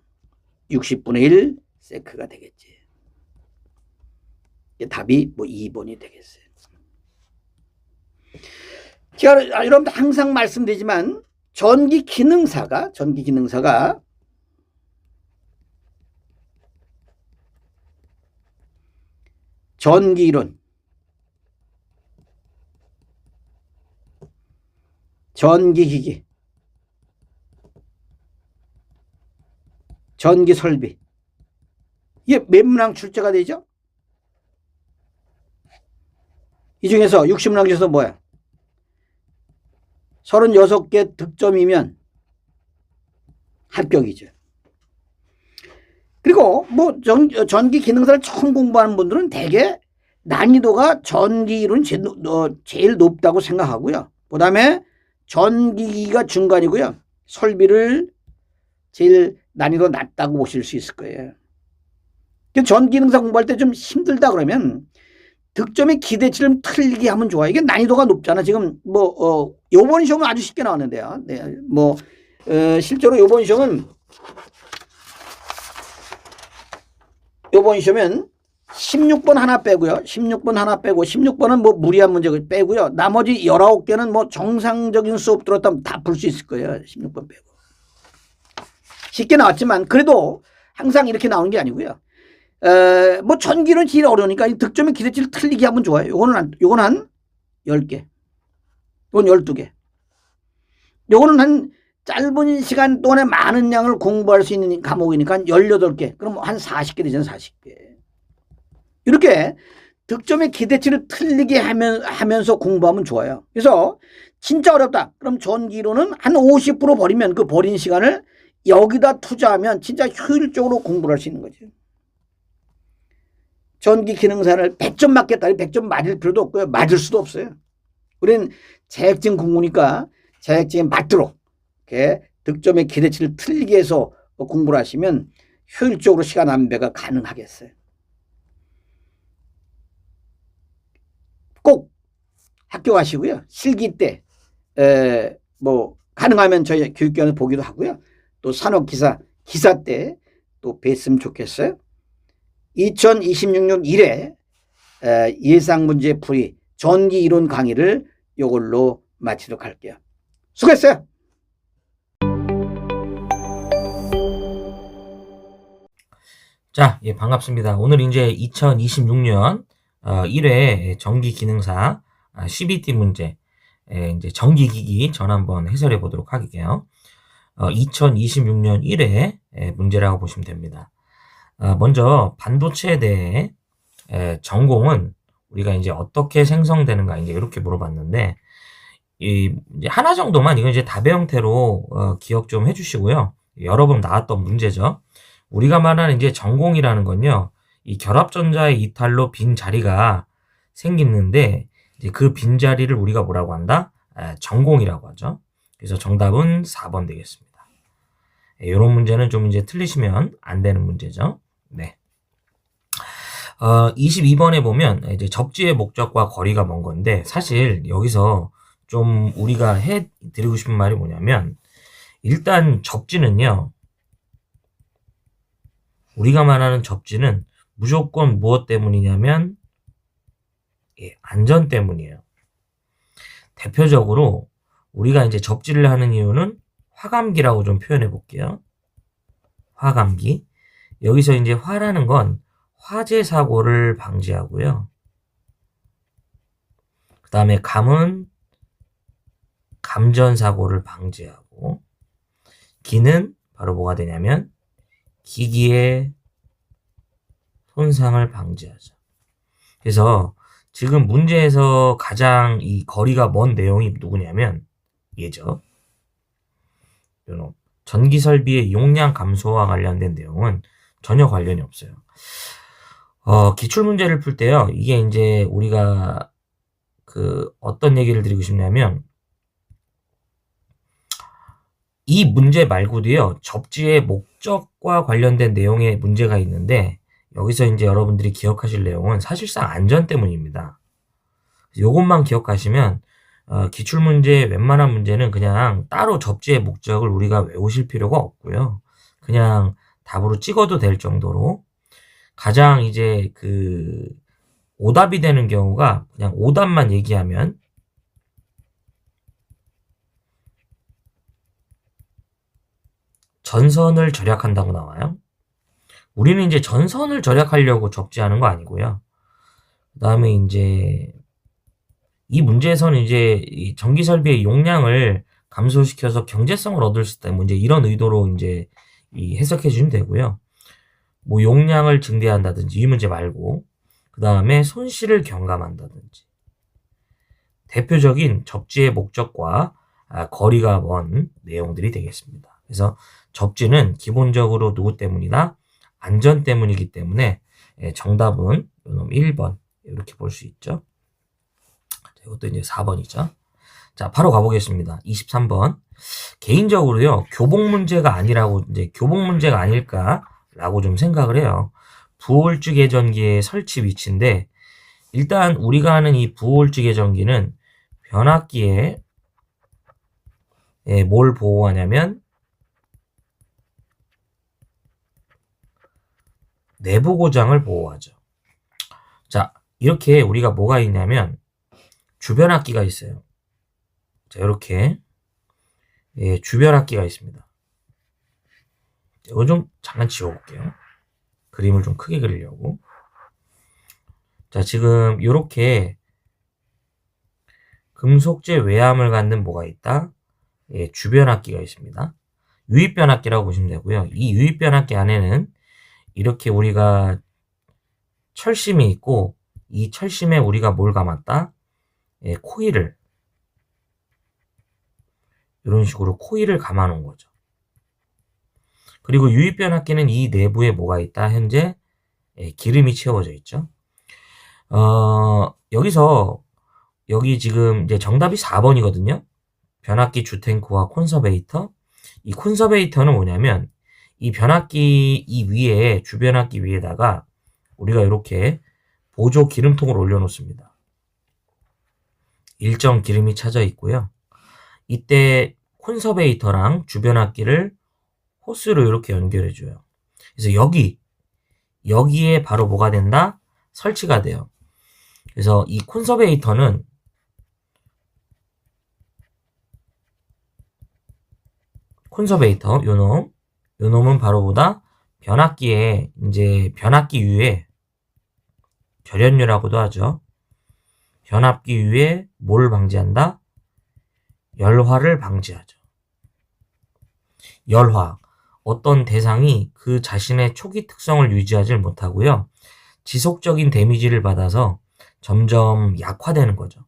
60분의 1 세크가 되겠지. 답이 뭐 2번이 되겠어요. 제가 여러분들 항상 말씀드리지만 전기 기능사가 전기이론, 전기기기, 전기설비 이게 몇 문항 출제가 되죠? 이 중에서 60문항 중에서 뭐야? 36개 득점이면 합격이죠. 그리고 뭐 전기 기능사를 처음 공부하는 분들은 대개 난이도가 전기이론이 제일 높다고 생각하고요. 그 다음에 전기기가 중간이고요. 설비를 제일 난이도 낮다고 보실 수 있을 거예요. 전기기능사 공부할 때 좀 힘들다 그러면 득점의 기대치를 틀리게 하면 좋아요. 이게 난이도가 높잖아. 지금 요번 시험은 아주 쉽게 나왔는데요. 네, 실제로 요번 시험은 16번 하나 빼고요. 16번은 뭐 무리한 문제 빼고요. 나머지 19개는 뭐 정상적인 수업 들었다면 다 풀 수 있을 거예요. 16번 빼고. 쉽게 나왔지만 그래도 항상 이렇게 나오는 게 아니고요. 뭐 전기는 제일 어려우니까 득점의 기대치를 틀리게 하면 좋아요. 요거는 한 10개. 이건 12개. 요거는 한 짧은 시간 동안에 많은 양을 공부할 수 있는 과목이니까 18개. 그럼 한 40개 되잖아요. 40개. 이렇게 득점의 기대치를 틀리게 하면서 공부하면 좋아요. 그래서 진짜 어렵다. 그럼 전기로는 한 50% 버리면 그 버린 시간을 여기다 투자하면 진짜 효율적으로 공부를 할 수 있는 거죠. 전기 기능사를 100점 맞겠다. 100점 맞을 필요도 없고요. 맞을 수도 없어요. 우리는 자격증 공부니까 자격증에 맞도록 이렇게 득점의 기대치를 틀리게 해서 공부를 하시면 효율적으로 시간 안배가 가능하겠어요. 꼭 학교 가시고요. 실기 때 가능하면 저희 교육기관에 보기도 하고요. 또 산업기사 때 또 뵀으면 좋겠어요. 2026년 1회 예상문제 풀이 전기 이론 강의를 이걸로 마치도록 할게요. 수고했어요. 자, 예, 반갑습니다. 오늘 이제 2026년 1회 전기기능사 CBT 문제, 이제 전기기기 전 한번 해설해 보도록 할게요. 2026년 1회 문제라고 보시면 됩니다. 먼저 반도체에 대해 전공은 우리가 이제 어떻게 생성되는가 이제 이렇게 물어봤는데, 이제 하나 정도만 이건 이제 답의 형태로 기억 좀 해주시고요. 여러 번 나왔던 문제죠. 우리가 말하는 이제 전공이라는 건요, 이 결합전자의 이탈로 빈 자리가 생기는데, 이제 그 빈 자리를 우리가 뭐라고 한다? 전공이라고 하죠. 그래서 정답은 4번 되겠습니다. 이런 문제는 좀 이제 틀리시면 안 되는 문제죠. 네. 22번에 보면 이제 접지의 목적과 거리가 먼 건데, 사실 여기서 좀 우리가 해 드리고 싶은 말이 뭐냐면, 일단 접지는요, 우리가 말하는 접지는 무조건 무엇 때문이냐면, 안전 때문이에요. 대표적으로 우리가 이제 접지를 하는 이유는 화감기라고 좀 표현해 볼게요. 화감기. 여기서 이제 화라는 건 화재 사고를 방지하고요. 그 다음에 감은 감전 사고를 방지하고, 기는 바로 뭐가 되냐면 기기의 손상을 방지하죠. 그래서 지금 문제에서 가장 이 거리가 먼 내용이 누구냐면 얘죠. 전기 설비의 용량 감소와 관련된 내용은 전혀 관련이 없어요. 기출 문제를 풀 때요. 이게 이제 우리가 어떤 얘기를 드리고 싶냐면, 이 문제 말고도요, 접지의 목적과 관련된 내용의 문제가 있는데, 여기서 이제 여러분들이 기억하실 내용은 사실상 안전 때문입니다. 요것만 기억하시면, 기출문제 웬만한 문제는 그냥 따로 접지의 목적을 우리가 외우실 필요가 없고요. 그냥 답으로 찍어도 될 정도로 가장 이제 오답이 되는 경우가 그냥 오답만 얘기하면 전선을 절약한다고 나와요. 우리는 이제 전선을 절약하려고 접지하는 거 아니고요. 그 다음에 이제 이 문제에서는 이제 이 전기 설비의 용량을 감소시켜서 경제성을 얻을 수 있다. 뭐 이제 이런 의도로 이제 해석해 주시면 되고요. 뭐 용량을 증대한다든지 이 문제 말고, 그 다음에 손실을 경감한다든지. 대표적인 접지의 목적과 거리가 먼 내용들이 되겠습니다. 그래서 접지는 기본적으로 누구 때문이다? 안전 때문이기 때문에 정답은 요놈 1번 이렇게 볼 수 있죠. 이것도 이제 4번이죠. 자, 바로 가보겠습니다. 23번. 개인적으로요, 교복 문제가 아닐까라고 좀 생각을 해요. 부호울주 계전기의 설치 위치인데, 일단 우리가 아는 이 부호울주 계전기는 변압기에 뭘 보호하냐면 내부 고장을 보호하죠. 자, 이렇게 우리가 뭐가 있냐면 주변압기가 있어요. 자, 이렇게 주변압기가 있습니다. 이거 좀 잠깐 지워볼게요. 그림을 좀 크게 그리려고. 자, 지금 이렇게 금속재 외암을 갖는 뭐가 있다? 주변압기가 있습니다. 유입변압기라고 보시면 되고요. 이 유입변압기 안에는 이렇게 우리가 철심이 있고, 이 철심에 우리가 뭘 감았다? 코일을, 이런 식으로 코일을 감아 놓은 거죠. 그리고 유입변압기는 이 내부에 뭐가 있다? 현재 기름이 채워져 있죠. 여기 지금 이제 정답이 4번이거든요. 변압기 주탱크와 콘서베이터. 이 콘서베이터는 뭐냐면 이 변압기 이 위에, 주변압기 위에다가 우리가 이렇게 보조 기름통을 올려놓습니다. 일정 기름이 차져 있고요. 이때 콘서베이터랑 주변압기를 호스로 이렇게 연결해줘요. 그래서 여기에 바로 뭐가 된다? 설치가 돼요. 그래서 이 콘서베이터는 요놈은 바로 보다 변압기에 이제 변압기 위에 절연유라고도 하죠. 변압기 위에 뭘 방지한다? 열화를 방지하죠. 열화. 어떤 대상이 그 자신의 초기 특성을 유지하지 못하고요. 지속적인 데미지를 받아서 점점 약화되는 거죠.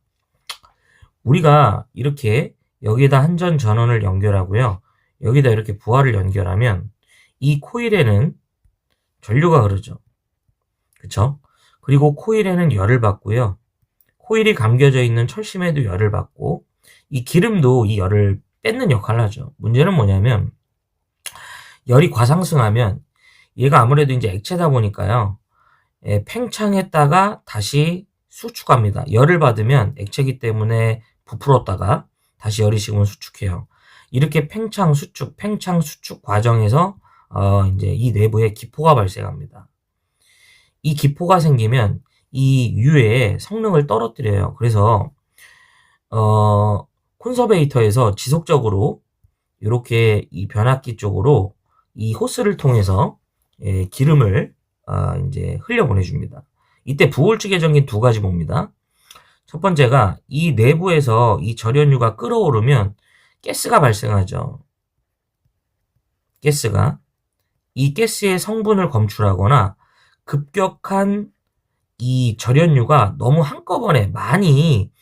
우리가 이렇게 여기에다 한전 전원을 연결하고요. 여기다 이렇게 부하를 연결하면 이 코일에는 전류가 흐르죠. 그쵸? 그리고 코일에는 열을 받고요. 코일이 감겨져 있는 철심에도 열을 받고, 이 기름도 이 열을 뺏는 역할을 하죠. 문제는 뭐냐면 열이 과상승하면 얘가 아무래도 이제 액체다 보니까요. 팽창했다가 다시 수축합니다. 열을 받으면 액체이기 때문에 부풀었다가 다시 열이 식으면 수축해요. 이렇게 팽창 수축 과정에서 이제 이 내부에 기포가 발생합니다. 이 기포가 생기면 이 유의 성능을 떨어뜨려요. 그래서 콘서베이터에서 지속적으로 이렇게 이 변압기 쪽으로 이 호스를 통해서 기름을 이제 흘려보내줍니다. 이때 부호울주 계전기는 두 가지 봅니다. 첫 번째가 이 내부에서 이 절연유가 끓어오르면 가스가 발생하죠. 이 가스의 성분을 검출하거나 급격한 이 절연유가 너무 한꺼번에 많이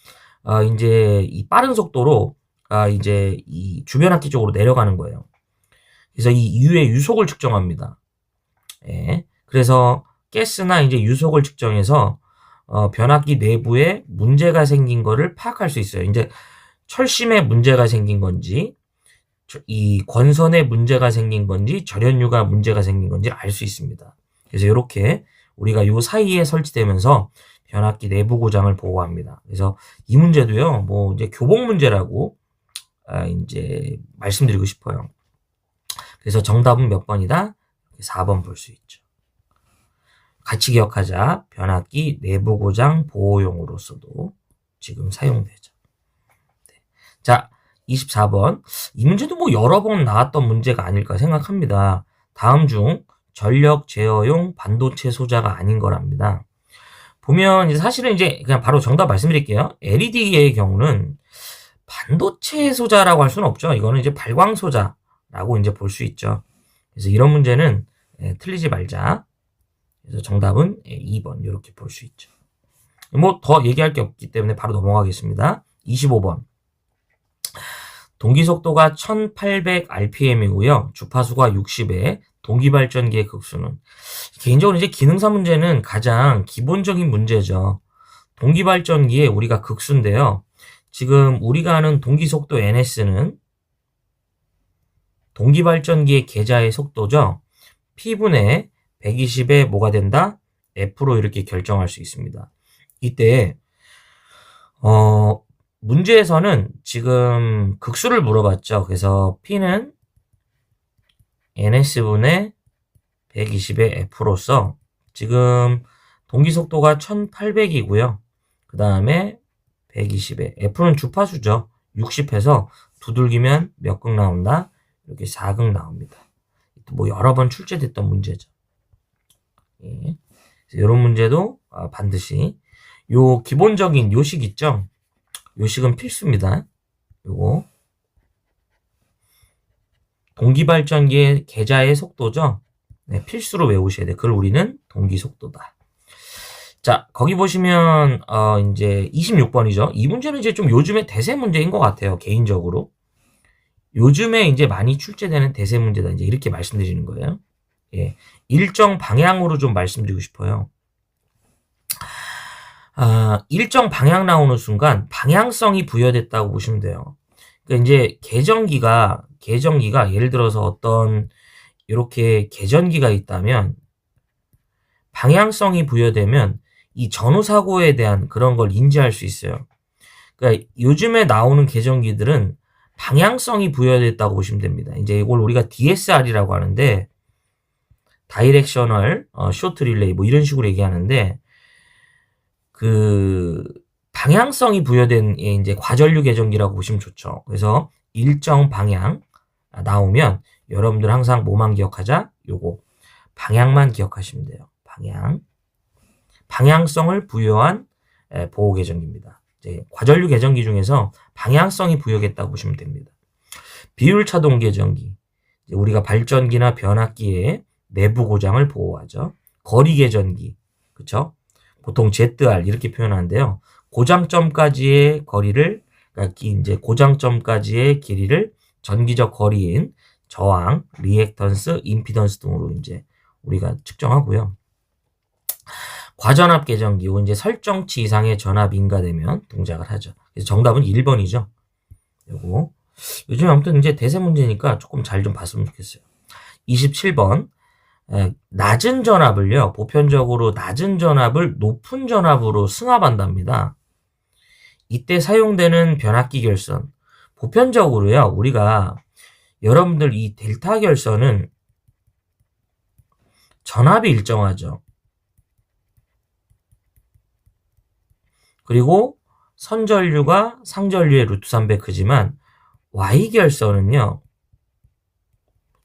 이제 이 빠른 속도로 이제 이 주변압기 쪽으로 내려가는 거예요. 그래서 이 유의 유속을 측정합니다. 그래서 가스나 이제 유속을 측정해서 변압기 내부에 문제가 생긴 거를 파악할 수 있어요. 이제 철심에 문제가 생긴 건지, 이 권선에 문제가 생긴 건지, 절연유가 문제가 생긴 건지 알 수 있습니다. 그래서 이렇게 우리가 요 사이에 설치되면서 변압기 내부 고장을 보고합니다. 그래서 이 문제도요, 뭐 이제 교복 문제라고 이제 말씀드리고 싶어요. 그래서 정답은 몇 번이다? 4번 볼 수 있죠. 같이 기억하자. 변압기 내부 고장 보호용으로서도 지금 사용되죠. 네. 자, 24번. 이 문제도 뭐 여러 번 나왔던 문제가 아닐까 생각합니다. 다음 중 전력 제어용 반도체 소자가 아닌 거랍니다. 보면 이제 사실은 이제 그냥 바로 정답 말씀드릴게요. LED의 경우는 반도체 소자라고 할 수는 없죠. 이거는 이제 발광 소자라고 이제 볼 수 있죠. 그래서 이런 문제는 틀리지 말자. 그래서 정답은 2번 이렇게 볼 수 있죠. 뭐 더 얘기할 게 없기 때문에 바로 넘어가겠습니다. 25번. 동기 속도가 1800rpm이고요. 주파수가 60에 동기 발전기의 극수는 개인적으로 이제 기능사 문제는 가장 기본적인 문제죠. 동기 발전기에 우리가 극수인데요. 지금 우리가 아는 동기 속도 ns는 동기 발전기의 계좌의 속도죠. P분의 120에 뭐가 된다? F로 이렇게 결정할 수 있습니다. 이때 문제에서는 지금 극수를 물어봤죠. 그래서 P는 ns분의 120의 F로서 지금 동기 속도가 1800이고요. 그 다음에 120에 F는 주파수죠. 60해서 두들기면 몇 극 나온다? 이렇게 4극 나옵니다. 뭐 여러 번 출제됐던 문제죠. 예. 이런 문제도 반드시 요 기본적인 요식 있죠? 요식은 필수입니다. 요거 동기발전기의 계좌의 속도죠. 네, 필수로 외우셔야 돼요. 그걸 우리는 동기 속도다. 자, 거기 보시면 이제 26번이죠. 이 문제는 이제 좀 요즘에 대세 문제인 것 같아요. 개인적으로. 요즘에 이제 많이 출제되는 대세 문제다. 이제 이렇게 말씀드리는 거예요. 예. 일정 방향으로 좀 말씀드리고 싶어요. 일정 방향 나오는 순간 방향성이 부여됐다고 보시면 돼요. 그러니까 이제 계전기가 예를 들어서 어떤 이렇게 계전기가 있다면 방향성이 부여되면 이 전후사고에 대한 그런 걸 인지할 수 있어요. 그러니까 요즘에 나오는 계전기들은 방향성이 부여됐다고 보시면 됩니다. 이제 이걸 우리가 DSR이라고 하는데 다이렉셔널 쇼트 릴레이 뭐 이런 식으로 얘기하는데 그 방향성이 부여된 이제 과전류 계전기라고 보시면 좋죠. 그래서 일정 방향 나오면 여러분들 항상 뭐만 기억하자? 요거 방향만 기억하시면 돼요. 방향성을 부여한 보호 계전기입니다. 이제 과전류 계전기 중에서 방향성이 부여됐다고 보시면 됩니다. 비율 차동 계전기 우리가 발전기나 변압기의 내부 고장을 보호하죠. 거리 계전기 그렇죠? 보통 ZR 이렇게 표현하는데요. 고장점까지의 거리를 그러니까 이제 고장점까지의 길이를 전기적 거리인 저항, 리액턴스, 임피던스 등으로 이제 우리가 측정하고요. 과전압 계전기, 이제 설정치 이상의 전압이 인가되면 동작을 하죠. 그래서 정답은 1번이죠. 요거. 요즘 아무튼 이제 대세 문제니까 조금 잘 좀 봤으면 좋겠어요. 27번. 낮은 전압을요, 보편적으로 낮은 전압을 높은 전압으로 승합한답니다. 이때 사용되는 변압기 결선. 보편적으로요, 우리가 여러분들 이 델타 결선은 전압이 일정하죠. 그리고 선전류가 상전류의 루트 3배 크지만 Y결선은요.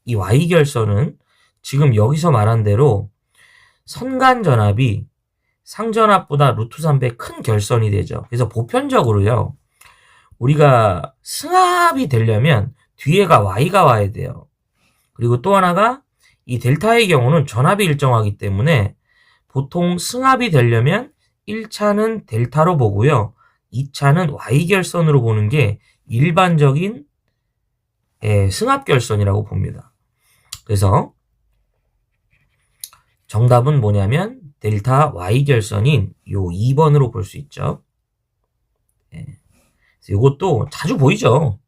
이 Y결선은 지금 여기서 말한 대로 선간전압이 상전압보다 루트 3배 큰 결선이 되죠. 그래서 보편적으로요. 우리가 승합이 되려면 뒤에가 Y가 와야 돼요. 그리고 또 하나가 이 델타의 경우는 전압이 일정하기 때문에 보통 승합이 되려면 1차는 델타로 보고요. 2차는 Y결선으로 보는 게 일반적인 승합결선이라고 봅니다. 그래서 정답은 뭐냐면 델타 Y 결선인 요 2번으로 볼 수 있죠. 예. 그래서 이것도 자주 보이죠.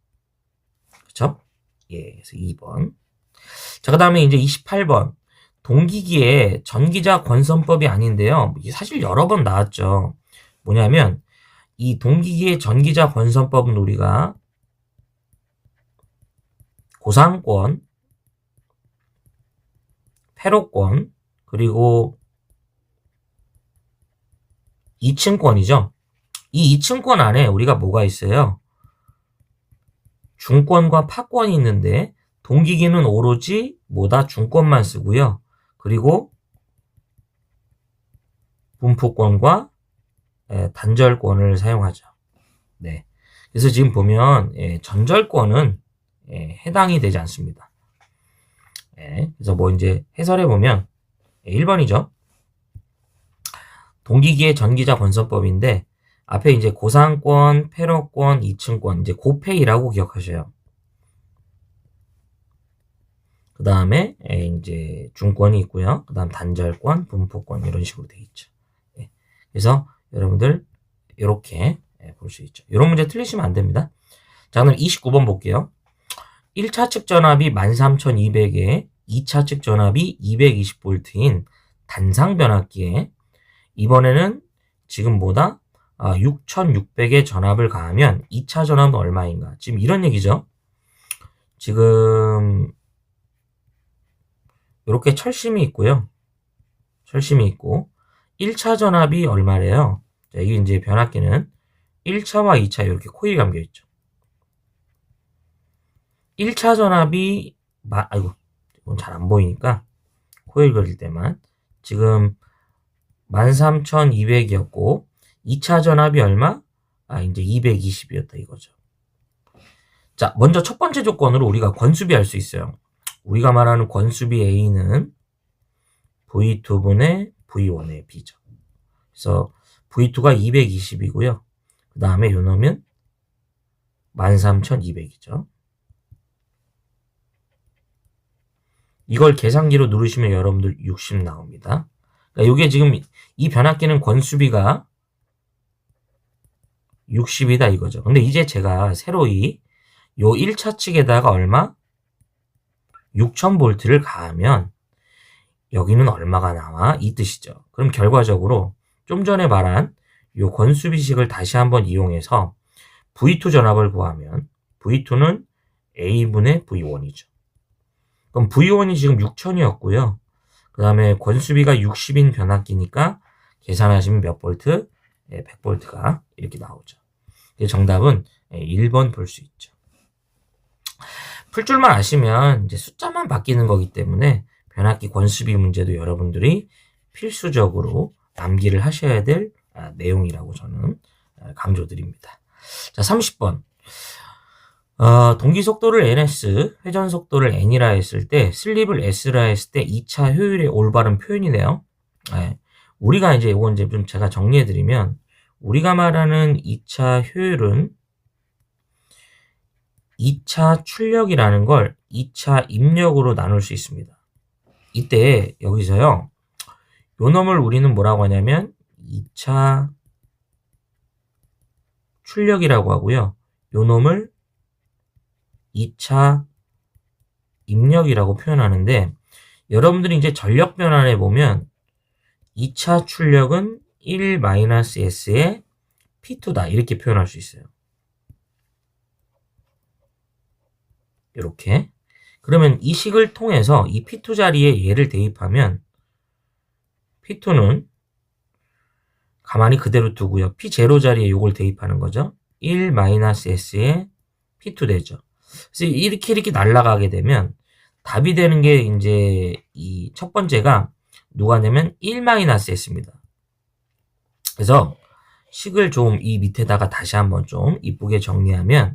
그쵸? 예, 그래서 2번. 자, 그 다음에 이제 28번. 동기기의 전기자 권선법이 아닌데요. 이게 사실 여러 번 나왔죠. 뭐냐면 이 동기기의 전기자 권선법은 우리가 고상권, 패로권, 그리고 2층권이죠. 이 2층권 안에 우리가 뭐가 있어요? 중권과 파권이 있는데 동기기는 오로지 뭐다? 중권만 쓰고요. 그리고 분포권과 단절권을 사용하죠. 네. 그래서 지금 보면 전절권은 해당이 되지 않습니다. 그래서 뭐 이제 해설해 보면 1번이죠. 동기기의 전기자 권선법인데 앞에 이제 고상권, 패러권, 2층권 이제 고패이라고 기억하셔요. 그 다음에 이제 중권이 있고요. 그 다음 단절권, 분포권 이런 식으로 되어 있죠. 그래서 여러분들 이렇게 볼 수 있죠. 이런 문제 틀리시면 안 됩니다. 자, 그럼 29번 볼게요. 1차 측 전압이 13200에 2차 측 전압이 220V인 단상 변압기에 이번에는 지금 보다 6600의 전압을 가하면 2차 전압은 얼마인가? 지금 이런 얘기죠. 지금 이렇게 철심이 있고요. 철심이 있고 1차 전압이 얼마래요? 자, 이게 이제 변압기는 1차와 2차 이렇게 코일이 감겨 있죠. 1차 전압이 아이고 이건 잘 안 보이니까 코일 그릴 때만 지금 13200이었고 2차 전압이 얼마? 이제 220이었다 이거죠. 자, 먼저 첫 번째 조건으로 우리가 권수비 알 수 있어요. 우리가 말하는 권수비 A는 V2분의 V1의 B죠. 그래서 V2가 220이고요. 그 다음에 요 놈은 13200이죠. 이걸 계산기로 누르시면 여러분들 60 나옵니다. 그러니까 요게 지금 이 변압기는 권수비가 60이다 이거죠. 근데 이제 제가 새로이 요 1차 측에다가 얼마? 6000V를 가하면 여기는 얼마가 나와? 이 뜻이죠. 그럼 결과적으로 좀 전에 말한 요 권수비식을 다시 한번 이용해서 V2 전압을 구하면 V2는 A분의 V1이죠. 그럼 V1이 지금 6000이었고요. 그 다음에 권수비가 60인 변압기니까 계산하시면 몇 볼트? 100볼트가 이렇게 나오죠. 정답은 1번 볼 수 있죠. 풀 줄만 아시면 이제 숫자만 바뀌는 거기 때문에 변압기 권수비 문제도 여러분들이 필수적으로 암기를 하셔야 될 내용이라고 저는 강조드립니다. 자, 30번. 동기 속도를 ns, 회전 속도를 n이라 했을 때, 슬립을 s라 했을 때 2차 효율의 올바른 표현이네요. 우리가 이제 이건 이제 좀 제가 정리해드리면, 우리가 말하는 2차 효율은 2차 출력이라는 걸 2차 입력으로 나눌 수 있습니다. 이때 여기서요, 요 놈을 우리는 뭐라고 하냐면 2차 출력이라고 하고요. 요 놈을 2차 입력이라고 표현하는데 여러분들이 이제 전력 변환에 보면 2차 출력은 1-s의 P2다 이렇게 표현할 수 있어요. 이렇게. 그러면 이 식을 통해서 이 P2 자리에 얘를 대입하면 P2는 가만히 그대로 두고요. P0 자리에 요걸 대입하는 거죠. 1-s의 P2 되죠. 그래서 이렇게 날아가게 되면 답이 되는 게 이제 이 첫 번째가 누가 되면 1-s입니다. 그래서 식을 좀 이 밑에다가 다시 한번 좀 이쁘게 정리하면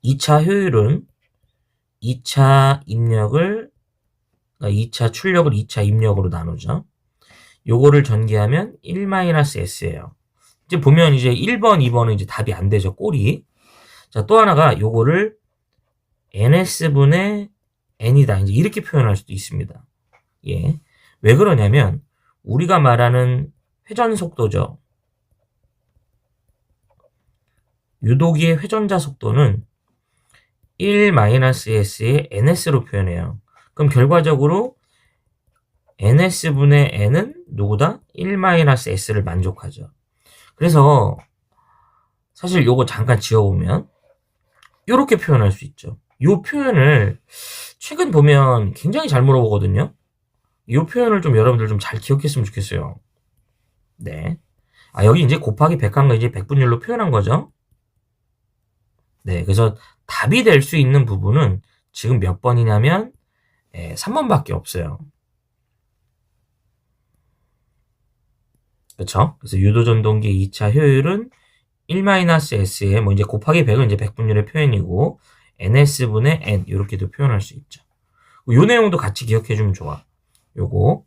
2차 효율은 2차 입력을 2차 출력을 2차 입력으로 나누죠. 요거를 전개하면 1-s예요. 이제 보면 이제 1번, 2번은 이제 답이 안 되죠. 꼴이. 자, 또 하나가 요거를 ns분의 n이다. 이제 이렇게 표현할 수도 있습니다. 예. 왜 그러냐면 우리가 말하는 회전 속도죠. 유도기의 회전자 속도는 1-s의 ns로 표현해요. 그럼 결과적으로 ns분의 n은 누구다? 1-s를 만족하죠. 그래서 사실 요거 잠깐 지워보면 이렇게 표현할 수 있죠. 요 표현을 최근 보면 굉장히 잘 물어보거든요. 요 표현을 좀 여러분들 좀 잘 기억했으면 좋겠어요. 네. 여기 이제 곱하기 100한 거 이제 백분율로 표현한 거죠. 네. 그래서 답이 될 수 있는 부분은 지금 몇 번이냐면 3번밖에 없어요. 그렇죠? 그래서 유도전동기의 2차 효율은 1-s에 뭐 이제 곱하기 100은 이제 백분율의 표현이고 ns분의 n 이렇게도 표현할 수 있죠. 요 내용도 같이 기억해 주면 좋아. 요거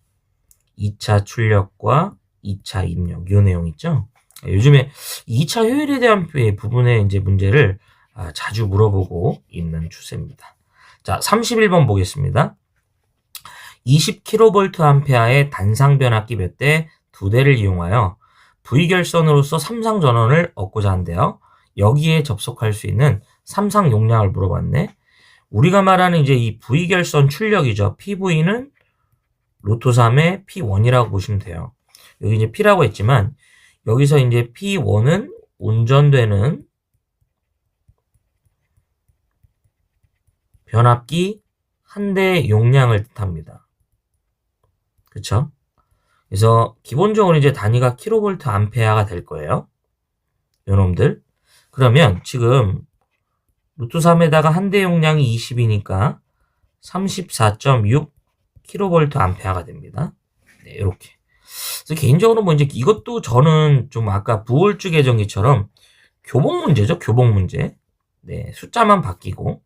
2차 출력과 2차 입력 요 내용 있죠? 요즘에 2차 효율에 대한 부분의 이제 문제를 자주 물어보고 있는 추세입니다. 자, 31번 보겠습니다. 20kVA의 단상 변압기 몇 대? 2대를 이용하여 V결선으로서 삼상 전원을 얻고자 한대요. 여기에 접속할 수 있는 삼상 용량을 물어봤네. 우리가 말하는 이제 이 V결선 출력이죠. PV는 루트 3의 P1이라고 보시면 돼요. 여기 이제 P라고 했지만 여기서 이제 P1은 운전되는 변압기 한 대의 용량을 뜻합니다. 그쵸? 그래서 기본적으로 이제 단위가 킬로볼트 암페어가 될 거예요. 요놈들. 그러면 지금 루트 3에다가 한 대 용량이 20이니까 34.6 킬로볼트 암페어가 됩니다. 네, 이렇게. 그래서 개인적으로 뭐 이제 이것도 저는 좀 아까 부월주 계정기처럼 교복 문제죠. 교복 문제. 네, 숫자만 바뀌고.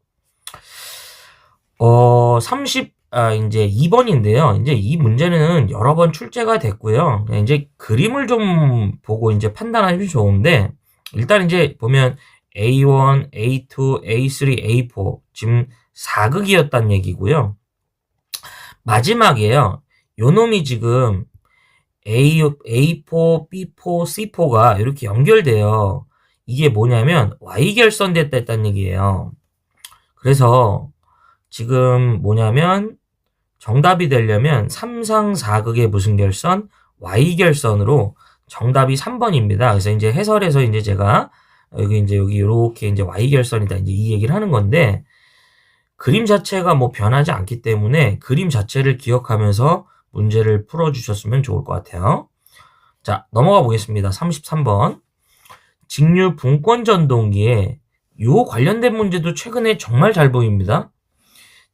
이제 2번인데요. 이제 이 문제는 여러 번 출제가 됐고요. 이제 그림을 좀 보고 이제 판단하시면 좋은데, 일단 이제 보면 A1, A2, A3, A4, 지금 4극이었단 얘기고요. 마지막에요. 요 놈이 지금 A4, B4, C4가 이렇게 연결돼요. 이게 뭐냐면 Y결선 됐다 했단 얘기예요. 그래서 지금 뭐냐면 정답이 되려면 3상 4극의 무슨 결선? Y결선으로 정답이 3번입니다. 그래서 이제 해설에서 이제 제가 여기 이렇게 이제 Y결선이다 이제 이 얘기를 하는 건데, 그림 자체가 뭐 변하지 않기 때문에 그림 자체를 기억하면서 문제를 풀어주셨으면 좋을 것 같아요. 자, 넘어가 보겠습니다. 33번. 직류 분권 전동기에 요 관련된 문제도 최근에 정말 잘 보입니다.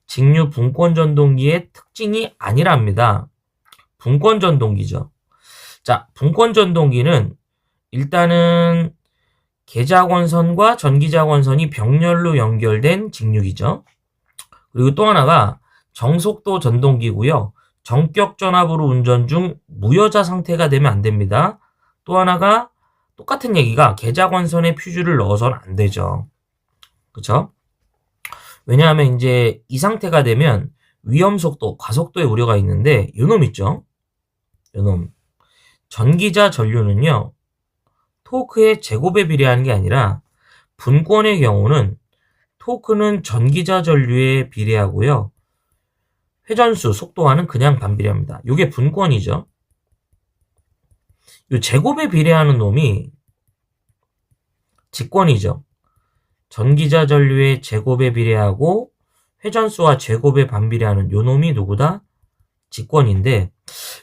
직류 분권 전동기의 특징이 아니랍니다. 분권 전동기죠. 자, 분권 전동기는 일단은 계작원선과 전기작원선이 병렬로 연결된 직류기죠. 그리고 또 하나가 정속도 전동기고요. 정격 전압으로 운전 중 무여자 상태가 되면 안 됩니다. 또 하나가 똑같은 얘기가 계작원선에 퓨즈를 넣어서는 안 되죠. 그쵸? 왜냐하면 이제 이 상태가 되면 위험속도, 과속도의 우려가 있는데 요놈 있죠? 요놈. 전기자 전류는요. 토크의 제곱에 비례하는 게 아니라 분권의 경우는 토크는 전기자 전류에 비례하고요. 회전수, 속도와는 그냥 반비례합니다. 이게 분권이죠. 이 제곱에 비례하는 놈이 직권이죠. 전기자 전류의 제곱에 비례하고 회전수와 제곱에 반비례하는 요 놈이 누구다? 직권인데,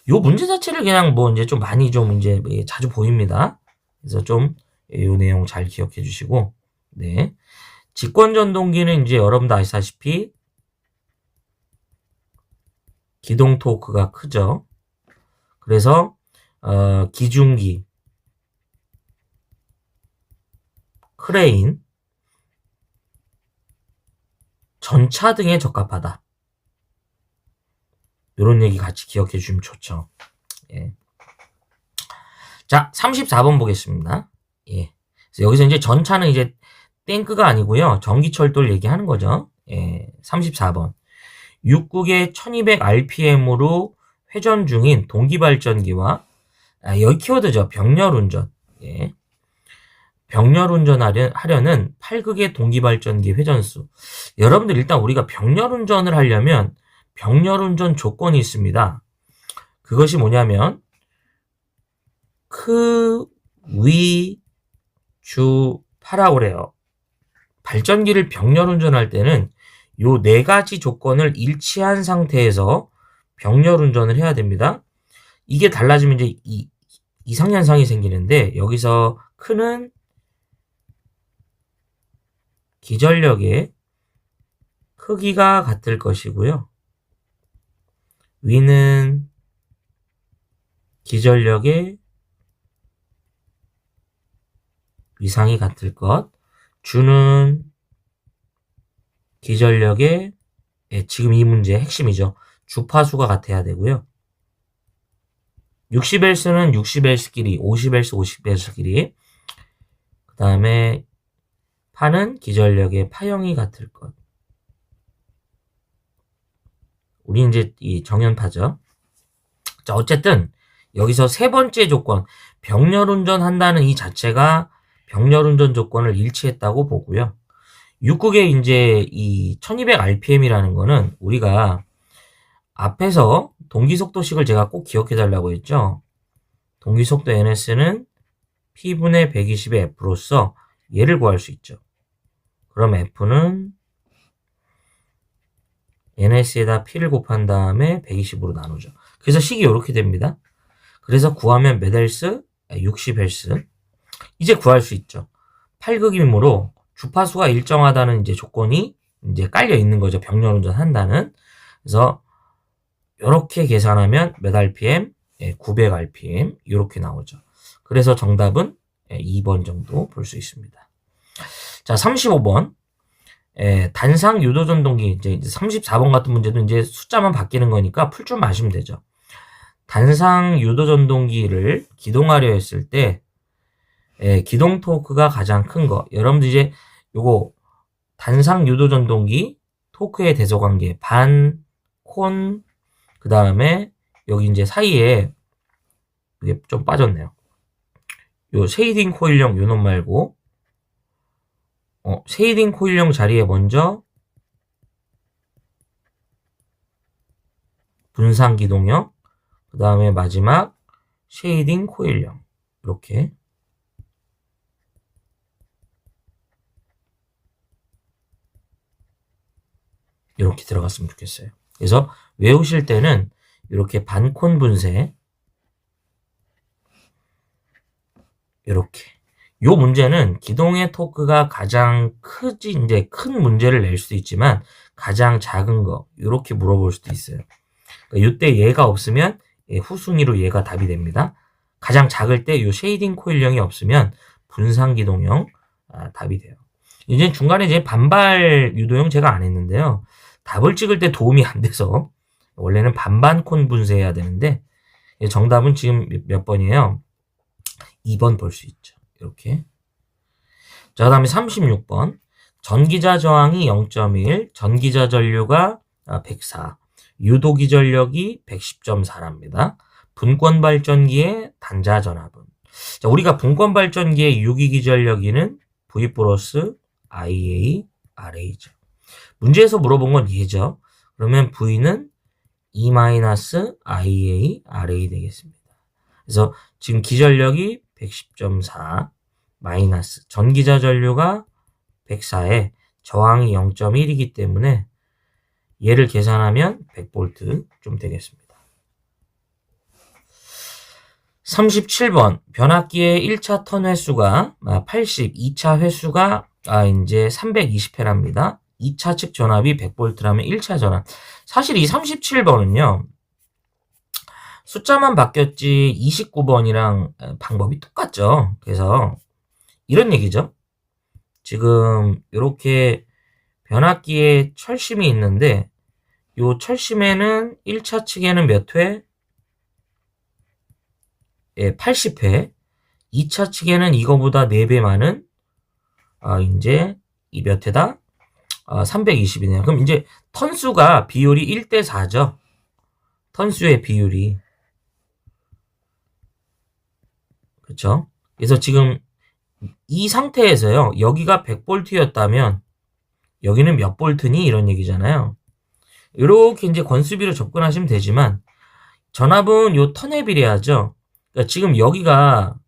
요 문제 자체를 그냥 뭐 이제 좀 많이 좀 이제 자주 보입니다. 그래서 좀 요 내용 잘 기억해 주시고, 네. 직권 전동기는 이제 여러분도 아시다시피 기동 토크가 크죠. 그래서 기중기, 크레인, 전차 등에 적합하다. 이런 얘기 같이 기억해 주시면 좋죠. 예. 자, 34번 보겠습니다. 예. 그래서 여기서 이제 전차는 이제 탱크가 아니고요. 전기철도를 얘기하는 거죠. 예. 34번. 육국의 1200rpm으로 회전 중인 동기발전기와 여기 키워드죠. 병렬운전. 예. 병렬운전하려는 8극의 동기발전기 회전수. 여러분들 일단 우리가 병렬운전을 하려면 병렬운전 조건이 있습니다. 그것이 뭐냐면 크, 위, 주, 파라고 그래요. 발전기를 병렬운전할 때는 요 네 가지 조건을 일치한 상태에서 병렬운전을 해야 됩니다. 이게 달라지면 이제 이상현상이 생기는데 여기서 크는 기전력의 크기가 같을 것이고요. 위는 기전력의 위상이 같을 것, 주는 기전력의 지금 이 문제의 핵심이죠. 주파수가 같아야 되고요. 60Hz는 60Hz 길이, 50Hz 50Hz 길이, 그 다음에 파는 기전력의 파형이 같을 것. 우리 이제 이 정연파죠. 자, 어쨌든 여기서 세 번째 조건, 병렬운전 한다는 이 자체가 병렬운전 조건을 일치했다고 보고요. 육국의 이제 이 1200rpm이라는 거는 우리가 앞에서 동기속도식을 제가 꼭 기억해 달라고 했죠. 동기속도 ns는 p분의 120의 f로서 얘를 구할 수 있죠. 그럼 f는 ns에다 p를 곱한 다음에 120으로 나누죠. 그래서 식이 이렇게 됩니다. 그래서 구하면 몇 Hz? 60Hz. 이제 구할 수 있죠. 8극이므로 주파수가 일정하다는 이제 조건이 이제 깔려 있는 거죠. 병렬운전 한다는. 그래서 이렇게 계산하면 몇 rpm? 900rpm 이렇게 나오죠. 그래서 정답은 2번 정도 볼 수 있습니다. 자, 35번. 단상 유도전동기 이제 34번 같은 문제도 이제 숫자만 바뀌는 거니까 풀 줄 마시면 되죠. 단상 유도전동기를 기동하려 했을 때 기동 토크가 가장 큰 거. 여러분들 이제 요거 단상 유도전동기 토크의 대소관계 반, 콘, 그 다음에 여기 이제 사이에 이게 좀 빠졌네요. 요 쉐이딩 코일형 요놈 말고 쉐이딩 코일형 자리에 먼저 분산 기동형, 그 다음에 마지막 쉐이딩 코일형 이렇게 들어갔으면 좋겠어요. 그래서 외우실 때는 이렇게 반콘 분쇄 이렇게. 요 문제는 기동의 토크가 가장 크지 이제 큰 문제를 낼 수도 있지만 가장 작은 거 이렇게 물어볼 수도 있어요. 그러니까 이때 얘가 없으면 후순위로 얘가 답이 됩니다. 가장 작을 때 요 쉐이딩 코일형이 없으면 분산 기동형 답이 돼요. 이제 중간에 이제 반발 유도형 제가 안 했는데요. 답을 찍을 때 도움이 안 돼서 원래는 반반콘 분쇄해야 되는데 정답은 지금 몇 번이에요? 2번 볼 수 있죠. 이렇게. 자, 그 다음에 36번. 전기자 저항이 0.1, 전기자 전류가 104, 유도기 전력이 110.4랍니다. 분권 발전기의 단자 전압은. 자, 우리가 분권 발전기의 유기기 전력이는 V 플러스 IA, RA죠. 문제에서 물어본 건 얘죠. 그러면 V는 E-IA, RA 되겠습니다. 그래서 지금 기전력이 110.4 마이너스 전기자 전류가 104에 저항이 0.1이기 때문에 얘를 계산하면 100V 좀 되겠습니다. 37번 변압기의 1차 턴 횟수가 80, 2차 횟수가 이제 320회랍니다. 2차 측 전압이 100V라면 1차 전압. 사실 이 37번은요. 숫자만 바뀌었지 29번이랑 방법이 똑같죠. 그래서 이런 얘기죠. 지금 이렇게 변압기에 철심이 있는데 요 철심에는 1차 측에는 몇 회? 80회. 2차 측에는 이거보다 4배 많은 이제 이 몇 회다? 320이네요. 그럼 이제 턴수가 비율이 1대 4죠. 턴수의 비율이. 그렇죠? 그래서 지금 이 상태에서요. 여기가 100볼트였다면 여기는 몇 볼트니? 이런 얘기잖아요. 이렇게 이제 권수비로 접근하시면 되지만 전압은 요 턴에 비례하죠. 그러니까 지금 여기가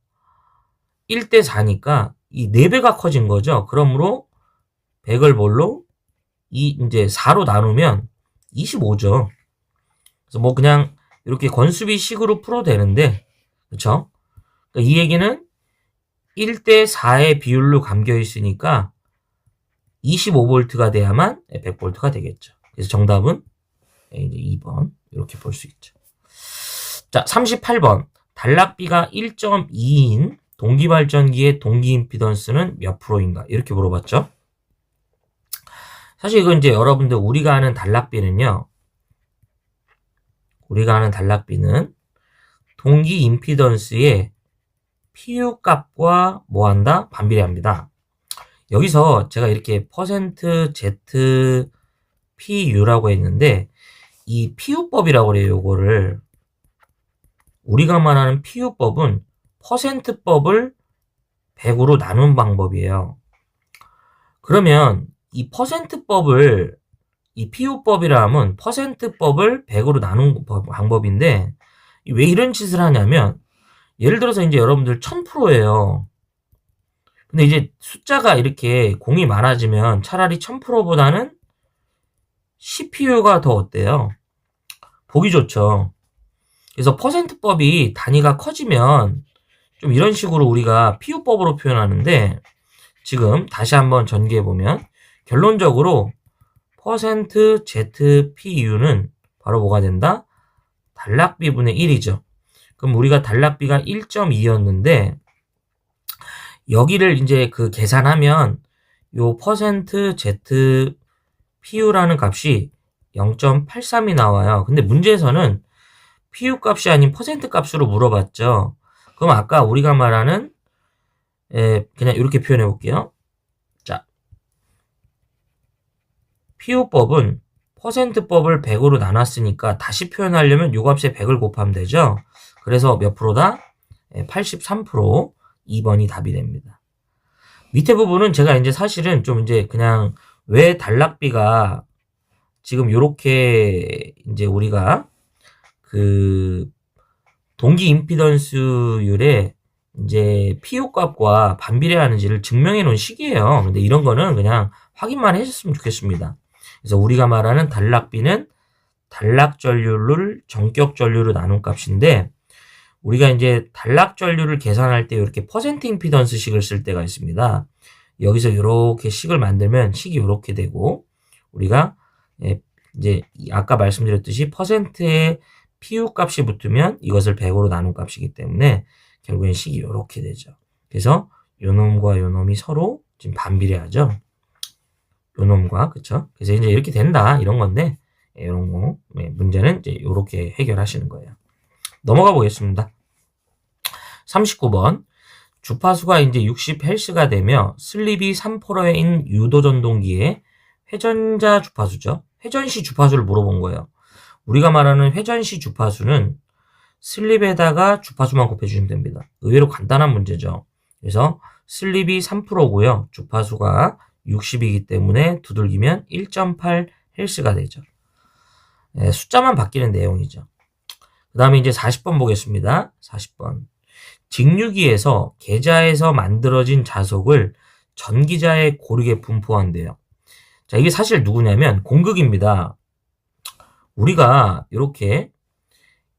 1대 4니까 이 4배가 커진 거죠. 그러므로 100을 뭘로? 이제 4로 나누면 25죠. 그래서 뭐 그냥 이렇게 권수비 식으로 풀어도 되는데, 그렇죠? 그러니까 이 얘기는 1대 4의 비율로 감겨 있으니까 25볼트가 돼야만 100볼트가 되겠죠. 그래서 정답은 이제 2번 이렇게 볼 수 있죠. 자, 38번. 단락비가 1.2인 동기발전기의 동기 임피던스는 몇 프로인가? 이렇게 물어봤죠. 사실 이건 이제 여러분들 우리가 아는 단락비는 동기 임피던스의 PU 값과 뭐한다? 반비례합니다. 여기서 제가 이렇게 %ZPU라고 했는데 이 PU법이라고 그래요. 요거를 우리가 말하는 PU법은 퍼센트법을 100으로 나눈 방법이에요. 그러면 이 퍼센트법을 이 PU법이라 하면 퍼센트법을 100으로 나눈 방법인데 왜 이런 짓을 하냐면 예를 들어서 이제 여러분들 1000%예요. 근데 이제 숫자가 이렇게 공이 많아지면 차라리 1000%보다는 CPU가 더 어때요? 보기 좋죠. 그래서 퍼센트법이 단위가 커지면 좀 이런 식으로 우리가 PU법으로 표현하는데 지금 다시 한번 전개해보면 결론적으로 %ZPU는 바로 뭐가 된다? 단락비분의 1이죠. 그럼 우리가 단락비가 1.2였는데 여기를 이제 그 계산하면 요 %ZPU라는 값이 0.83이 나와요. 근데 문제에서는 PU 값이 아닌 퍼센트 값으로 물어봤죠. 그럼 아까 우리가 말하는 그냥 이렇게 표현해 볼게요. 자, PU법은 퍼센트법을 100으로 나눴으니까 다시 표현하려면 요 값에 100을 곱하면 되죠. 그래서 몇 프로다? 83%. 2번이 답이 됩니다. 밑에 부분은 제가 이제 사실은 좀 이제 그냥 왜 단락비가 지금 요렇게 이제 우리가 그 동기 임피던스율에 이제 PU 값과 반비례하는지를 증명해 놓은 식이에요. 근데 이런 거는 그냥 확인만 해줬으면 좋겠습니다. 그래서 우리가 말하는 단락비는 단락 전류를 전격 전류로 나눈 값인데 우리가 이제 단락 전류를 계산할 때 이렇게 퍼센트 임피던스 식을 쓸 때가 있습니다. 여기서 이렇게 식을 만들면 식이 이렇게 되고 우리가 이제 아까 말씀드렸듯이 퍼센트의 PU 값이 붙으면 이것을 100으로 나눈 값이기 때문에 결국엔 식이 이렇게 되죠. 그래서 요 놈과 요 놈이 서로 지금 반비례하죠. 요 놈과 그쵸? 그래서 이제 이렇게 된다 이런 건데 이런 거 문제는 이제 이렇게 해결하시는 거예요. 넘어가 보겠습니다. 39번. 주파수가 이제 60Hz가 되며 슬립이 3%인 유도전동기의 회전자 주파수죠. 회전시 주파수를 물어본 거예요. 우리가 말하는 회전시 주파수는 슬립에다가 주파수만 곱해주시면 됩니다. 의외로 간단한 문제죠. 그래서 슬립이 3%고요. 주파수가 60이기 때문에 두들기면 1.8Hz가 되죠. 숫자만 바뀌는 내용이죠. 그 다음에 이제 40번 보겠습니다. 40번. 직류기에서 계자에서 만들어진 자석을 전기자에 고르게 분포한대요. 자, 이게 사실 누구냐면 공극입니다. 우리가 이렇게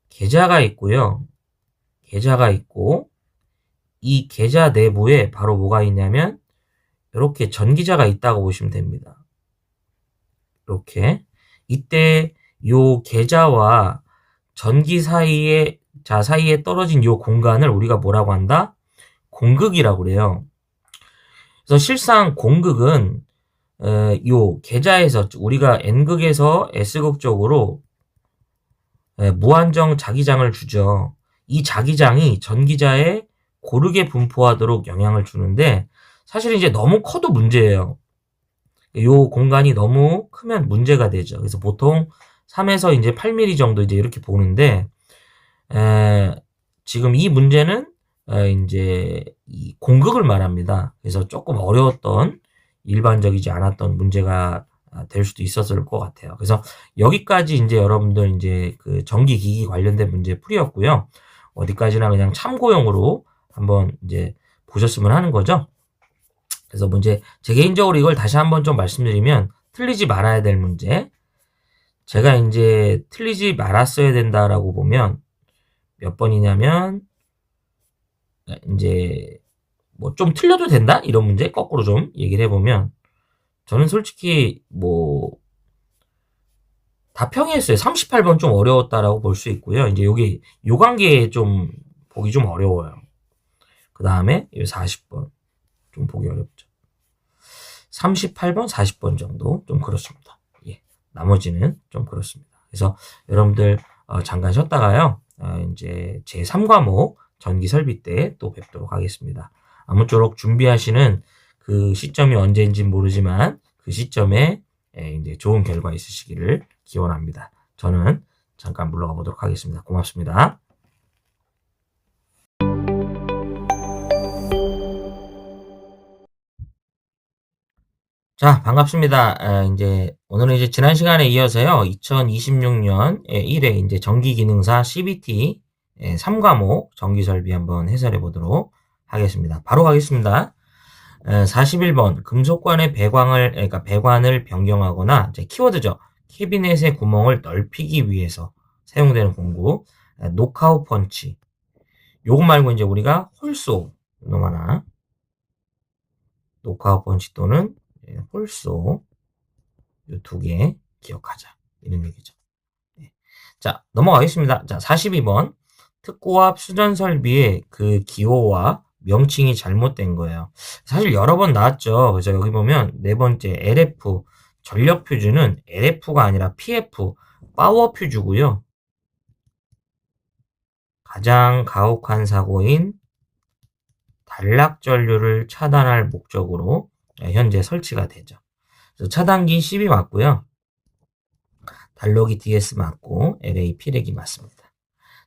계자가 있고요. 계자가 있고 이 계자 내부에 바로 뭐가 있냐면 이렇게 전기자가 있다고 보시면 됩니다. 이렇게 이때 요 계자와 전기 사이에 떨어진 요 공간을 우리가 뭐라고 한다? 공극이라고 그래요. 그래서 실상 공극은 요 계자에서 우리가 N극에서 S극 쪽으로 무한정 자기장을 주죠. 이 자기장이 전기자에 고르게 분포하도록 영향을 주는데 사실 이제 너무 커도 문제예요. 요 공간이 너무 크면 문제가 되죠. 그래서 보통 3에서 이제 8mm 정도 이제 이렇게 보는데, 지금 이 문제는 이제 이 공극을 말합니다. 그래서 조금 어려웠던, 일반적이지 않았던 문제가 될 수도 있었을 것 같아요. 그래서 여기까지 이제 여러분들 이제 그 전기기기 관련된 문제 풀이였고요. 어디까지나 그냥 참고용으로 한번 이제 보셨으면 하는 거죠. 그래서 문제, 제 개인적으로 이걸 다시 한번 좀 말씀드리면, 틀리지 말아야 될 문제. 제가 이제 틀리지 말았어야 된다라고 보면 몇 번이냐면, 이제 뭐 좀 틀려도 된다? 이런 문제 거꾸로 좀 얘기를 해보면, 저는 솔직히 뭐 다 평이했어요. 38번 좀 어려웠다라고 볼 수 있고요. 이제 여기 요 관계에 좀 보기 좀 어려워요. 그 다음에 40번 좀 보기 어렵죠. 38번, 40번 정도 좀 그렇습니다. 예, 나머지는 좀 그렇습니다. 그래서 여러분들 잠깐 쉬었다가요. 이제 제 3과목 전기 설비 때 또 뵙도록 하겠습니다. 아무쪼록 준비하시는 그 시점이 언제인지 모르지만 그 시점에 이제 좋은 결과 있으시기를 기원합니다. 저는 잠깐 물러가 보도록 하겠습니다. 고맙습니다. 자, 반갑습니다. 이제 오늘은 이제 지난 시간에 이어서요. 2026년 1회 이제 전기기능사 CBT 3과목 전기설비 한번 해설해 보도록 하겠습니다. 바로 가겠습니다. 41번 금속관의 그러니까 배관을 변경하거나 이제 키워드죠. 캐비넷의 구멍을 넓히기 위해서 사용되는 공구 노카우 펀치. 요거 말고 이제 우리가 홀소 놈 하나 노카우 펀치 또는 홀소 요 두 개 기억하자. 이런 얘기죠. 네. 자, 넘어가겠습니다. 자, 42번. 특고압 수전 설비의 그 기호와 명칭이 잘못된 거예요. 사실 여러 번 나왔죠. 그래서 여기 보면 네 번째 LF 전력 퓨즈는 LF가 아니라 PF 파워 퓨즈고요. 가장 가혹한 사고인 단락 전류를 차단할 목적으로 현재 설치가 되죠. 그래서 차단기 10이 맞고요. 달러기 DS 맞고 LA 피렉이 맞습니다.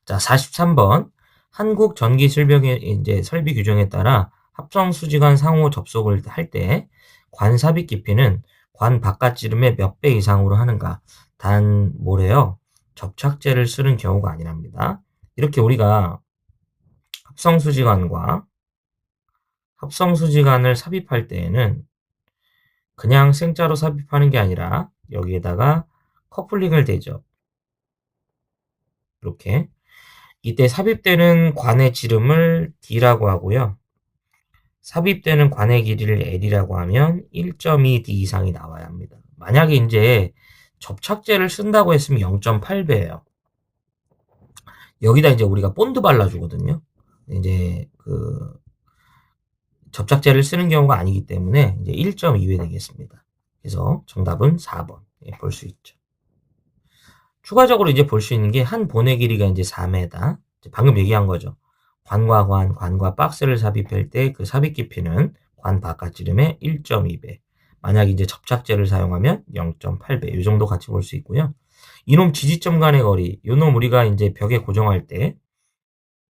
자, 43번. 한국 전기 이제 설비 규정에 따라 합성 수지관 상호 접속을 할 때 관 삽입 깊이는 관 바깥지름의 몇 배 이상으로 하는가? 단 뭐래요? 접착제를 쓰는 경우가 아니랍니다. 이렇게 우리가 합성 수지관을 삽입할 때에는 그냥 생짜로 삽입하는 게 아니라 여기에다가 커플링을 대죠. 이렇게. 이때 삽입되는 관의 지름을 D라고 하고요. 삽입되는 관의 길이를 L이라고 하면 1.2D 이상이 나와야 합니다. 만약에 이제 접착제를 쓴다고 했으면 0.8배예요. 여기다 이제 우리가 본드 발라주거든요. 이제 그 접착제를 쓰는 경우가 아니기 때문에 이제 1.2배 되겠습니다. 그래서 정답은 4번 볼 수 있죠. 추가적으로 이제 볼 수 있는 게 한 본의 길이가 이제 4m. 방금 얘기한 거죠. 관과 박스를 삽입할 때 그 삽입 깊이는 관 바깥지름의 1.2배. 만약 이제 접착제를 사용하면 0.8배. 이 정도 같이 볼 수 있고요. 이놈 지지점 간의 거리, 요놈 우리가 이제 벽에 고정할 때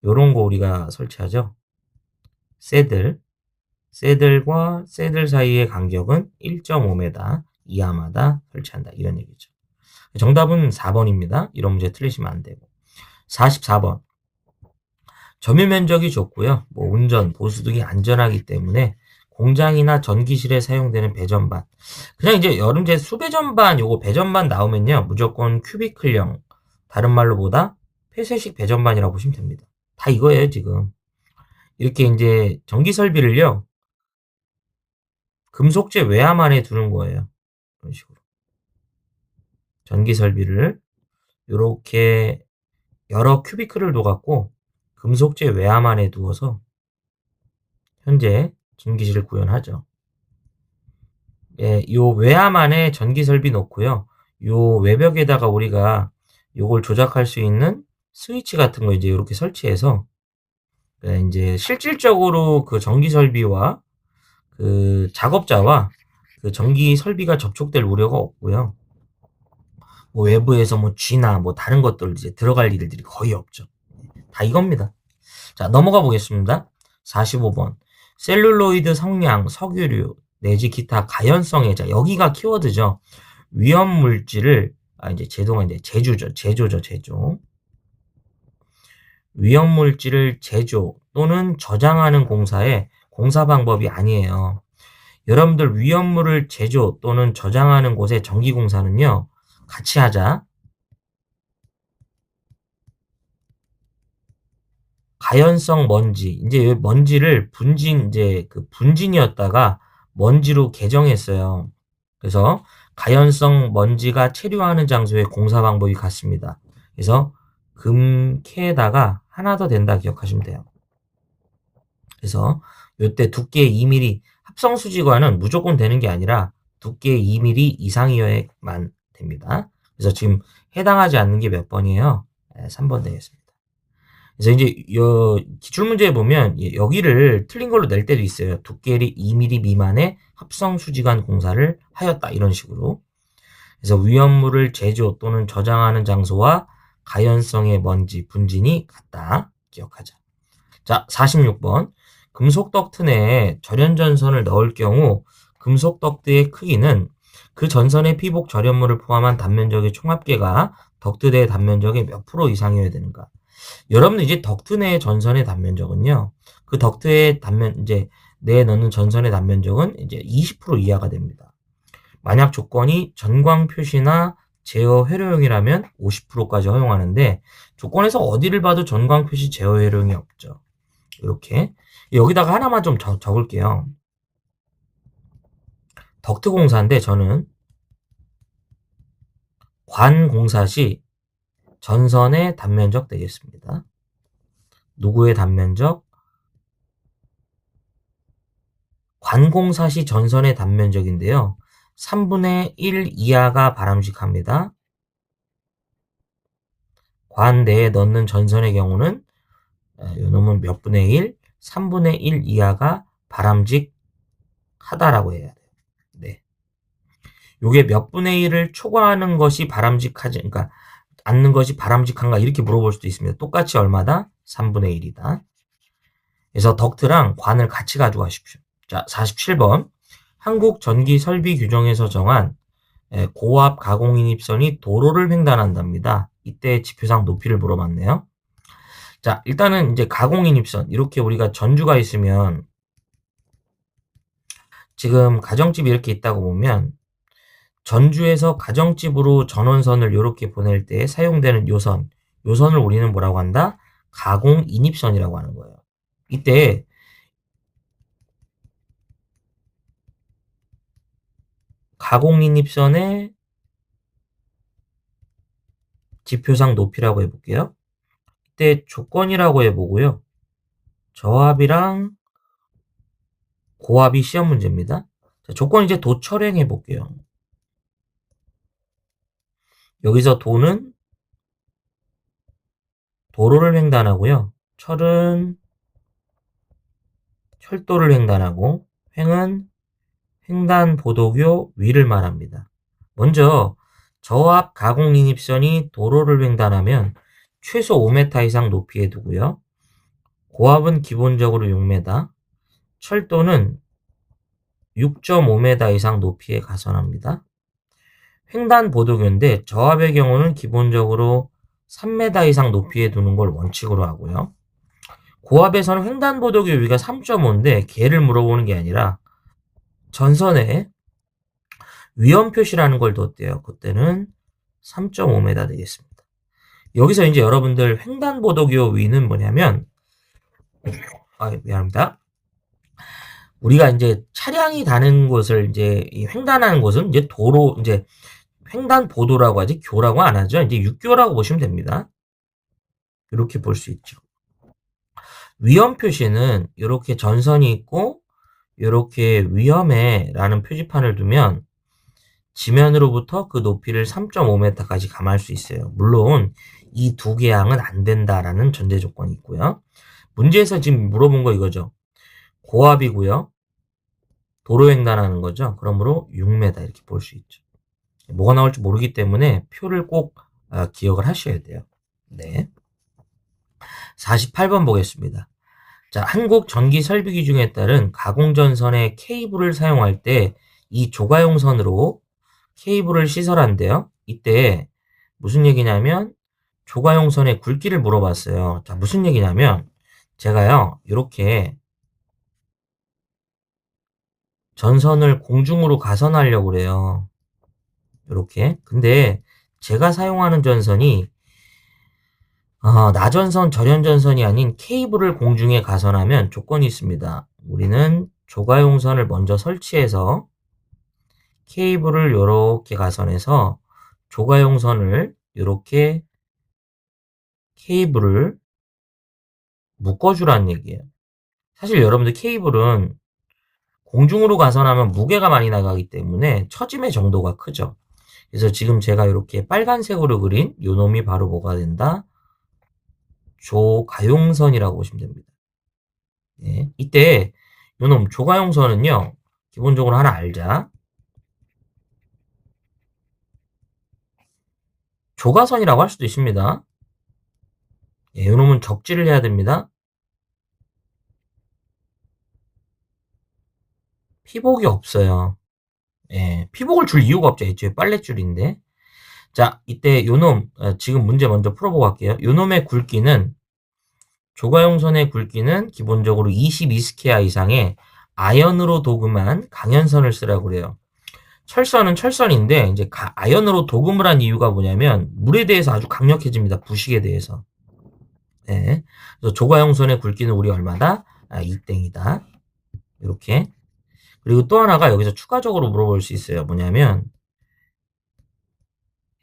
요런 거 우리가 설치하죠. 새들과 새들 사이의 간격은 1.5m 이하마다 설치한다. 이런 얘기죠. 정답은 4번입니다. 이런 문제 틀리시면 안 되고. 44번. 점유 면적이 좁고요. 뭐 운전, 보수 등이 안전하기 때문에 공장이나 전기실에 사용되는 배전반. 그냥 이제 여름제 수배전반, 요거 배전반 나오면요. 무조건 큐비클형. 다른 말로 보다 폐쇄식 배전반이라고 보시면 됩니다. 다 이거예요, 지금. 이렇게 이제 전기 설비를요. 금속재 외암 안에 두는 거예요. 이런 식으로. 전기 설비를 이렇게 여러 큐비클을 둬갖고 금속재 외암 안에 두어서 현재 전기실을 구현하죠. 예, 요 외암 안에 전기 설비 놓고요. 요 외벽에다가 우리가 요걸 조작할 수 있는 스위치 같은 거 이제 이렇게 설치해서 이제 실질적으로 그 전기 설비와 그 작업자와 그 전기 설비가 접촉될 우려가 없고요. 뭐 외부에서 뭐 쥐나 뭐 다른 것들 이제 들어갈 일들이 거의 없죠. 다 이겁니다. 자, 넘어가 보겠습니다. 45번. 셀룰로이드 성냥, 석유류 내지 기타 가연성 해자. 여기가 키워드죠. 위험 물질을 이제 제도가 이제 제조. 위험 물질을 제조 또는 저장하는 공사의 공사 방법이 아니에요. 여러분들 위험물을 제조 또는 저장하는 곳의 전기 공사는요. 같이 하자. 가연성 먼지. 이제 먼지를 분진이었다가 먼지로 개정했어요. 그래서 가연성 먼지가 체류하는 장소의 공사 방법이 같습니다. 그래서 금캐에다가 하나 더 된다 기억하시면 돼요. 그래서 이때 두께 2mm 합성수지관은 무조건 되는 게 아니라 두께 2mm 이상이어야만 됩니다. 그래서 지금 해당하지 않는 게 몇 번이에요? 3번 되겠습니다. 그래서 이제 기출문제에 보면 여기를 틀린 걸로 낼 때도 있어요. 두께를 2mm 미만의 합성수지관 공사를 하였다 이런 식으로. 그래서 위험물을 제조 또는 저장하는 장소와 가연성의 먼지 분진이 같다 기억하자. 자, 46번. 금속 덕트 내에 절연전선을 넣을 경우 금속 덕트의 크기는 그 전선의 피복 절연물을 포함한 단면적의 총합계가 덕트 내의 단면적의 몇 프로 이상이어야 되는가? 여러분들 이제 덕트 내의 전선의 단면적은요. 그 덕트의 내에 넣는 전선의 단면적은 이제 20% 이하가 됩니다. 만약 조건이 전광 표시나 제어 회로용이라면 50%까지 허용하는데 조건에서 어디를 봐도 전광 표시 제어 회로용이 없죠. 이렇게 여기다가 하나만 좀 적을게요. 덕트 공사인데 저는 관 공사 시 전선의 단면적 되겠습니다. 누구의 단면적? 관 공사 시 전선의 단면적인데요. 3분의 1 이하가 바람직합니다. 관 내에 넣는 전선의 경우는 요놈은 몇 분의 1? 3분의 1 이하가 바람직하다라고 해야 돼요. 네. 요게 몇 분의 1을 초과하는 것이 그러니까 않는 것이 바람직한가 이렇게 물어볼 수도 있습니다. 똑같이 얼마다? 3분의 1이다. 그래서 덕트랑 관을 같이 가져가십시오. 자, 47번. 한국전기설비규정에서 정한 고압 가공인입선이 도로를 횡단한답니다. 이때 지표상 높이를 물어봤네요. 자, 일단은 이제 가공인입선 이렇게 우리가 전주가 있으면 지금 가정집이 이렇게 있다고 보면 전주에서 가정집으로 전원선을 이렇게 보낼 때 사용되는 요선을 우리는 뭐라고 한다? 가공인입선이라고 하는 거예요. 이때 가공인입선의 지표상 높이라고 해볼게요. 이때 조건이라고 해보고요. 저압이랑 고압이 시험 문제입니다. 자, 조건 이제 도철행 해볼게요. 여기서 도는 도로를 횡단하고요. 철은 철도를 횡단하고 횡은 횡단보도교 위를 말합니다. 먼저 저압 가공인입선이 도로를 횡단하면 최소 5m 이상 높이에 두고요. 고압은 기본적으로 6m, 철도는 6.5m 이상 높이에 가선합니다. 횡단보도교인데 저압의 경우는 기본적으로 3m 이상 높이에 두는 걸 원칙으로 하고요. 고압에서는 횡단보도교 위가 3.5인데 걔를 물어보는 게 아니라 전선에 위험 표시라는 걸 뒀대요. 그때는 3.5m 되겠습니다. 여기서 이제 여러분들 횡단보도교 위는 뭐냐면 미안합니다. 우리가 이제 차량이 다는 곳을 이제 횡단하는 곳은 이제 도로 이제 횡단보도라고 하지 교라고 안 하죠. 이제 육교라고 보시면 됩니다. 이렇게 볼 수 있죠. 위험 표시는 이렇게 전선이 있고 이렇게 위험해라는 표지판을 두면 지면으로부터 그 높이를 3.5m까지 감할 수 있어요. 물론 이 두 개항은 안 된다라는 전제 조건이 있고요. 문제에서 지금 물어본 거 이거죠. 고압이고요. 도로횡단하는 거죠. 그러므로 6m 이렇게 볼 수 있죠. 뭐가 나올지 모르기 때문에 표를 꼭 기억을 하셔야 돼요. 네. 48번 보겠습니다. 자, 한국 전기 설비 규정에 따른 가공전선의 케이블을 사용할 때 이 조가용 선으로 케이블을 시설한대요. 이때 무슨 얘기냐면 조가용 선의 굵기를 물어봤어요. 자, 무슨 얘기냐면 제가요, 이렇게 전선을 공중으로 가선하려고 그래요. 이렇게. 근데 제가 사용하는 전선이 나전선, 절연전선이 아닌 케이블을 공중에 가선하면 조건이 있습니다. 우리는 조가용선을 먼저 설치해서 케이블을 이렇게 가선해서 조가용선을 이렇게 케이블을 묶어주라는 얘기예요. 사실 여러분들 케이블은 공중으로 가선하면 무게가 많이 나가기 때문에 처짐의 정도가 크죠. 그래서 지금 제가 이렇게 빨간색으로 그린 요 놈이 바로 뭐가 된다? 조가용선이라고 보시면 됩니다. 네. 이때 요놈 조가용선은요, 기본적으로 하나 알자. 조가선이라고 할 수도 있습니다. 예, 요놈은 적지를 해야 됩니다. 피복이 없어요. 예, 피복을 줄 이유가 없죠. 애초에 빨랫줄인데. 자, 이때 요놈, 지금 문제 먼저 풀어보고 갈게요. 요놈의 굵기는, 조가용선의 굵기는 기본적으로 22스퀘어 이상의 아연으로 도금한 강연선을 쓰라고 그래요. 철선은 철선인데, 이제 아연으로 도금을 한 이유가 뭐냐면, 물에 대해서 아주 강력해집니다. 부식에 대해서. 네. 그래서 조가용선의 굵기는 우리 얼마다? 2땡이다. 이렇게. 그리고 또 하나가 여기서 추가적으로 물어볼 수 있어요. 뭐냐면,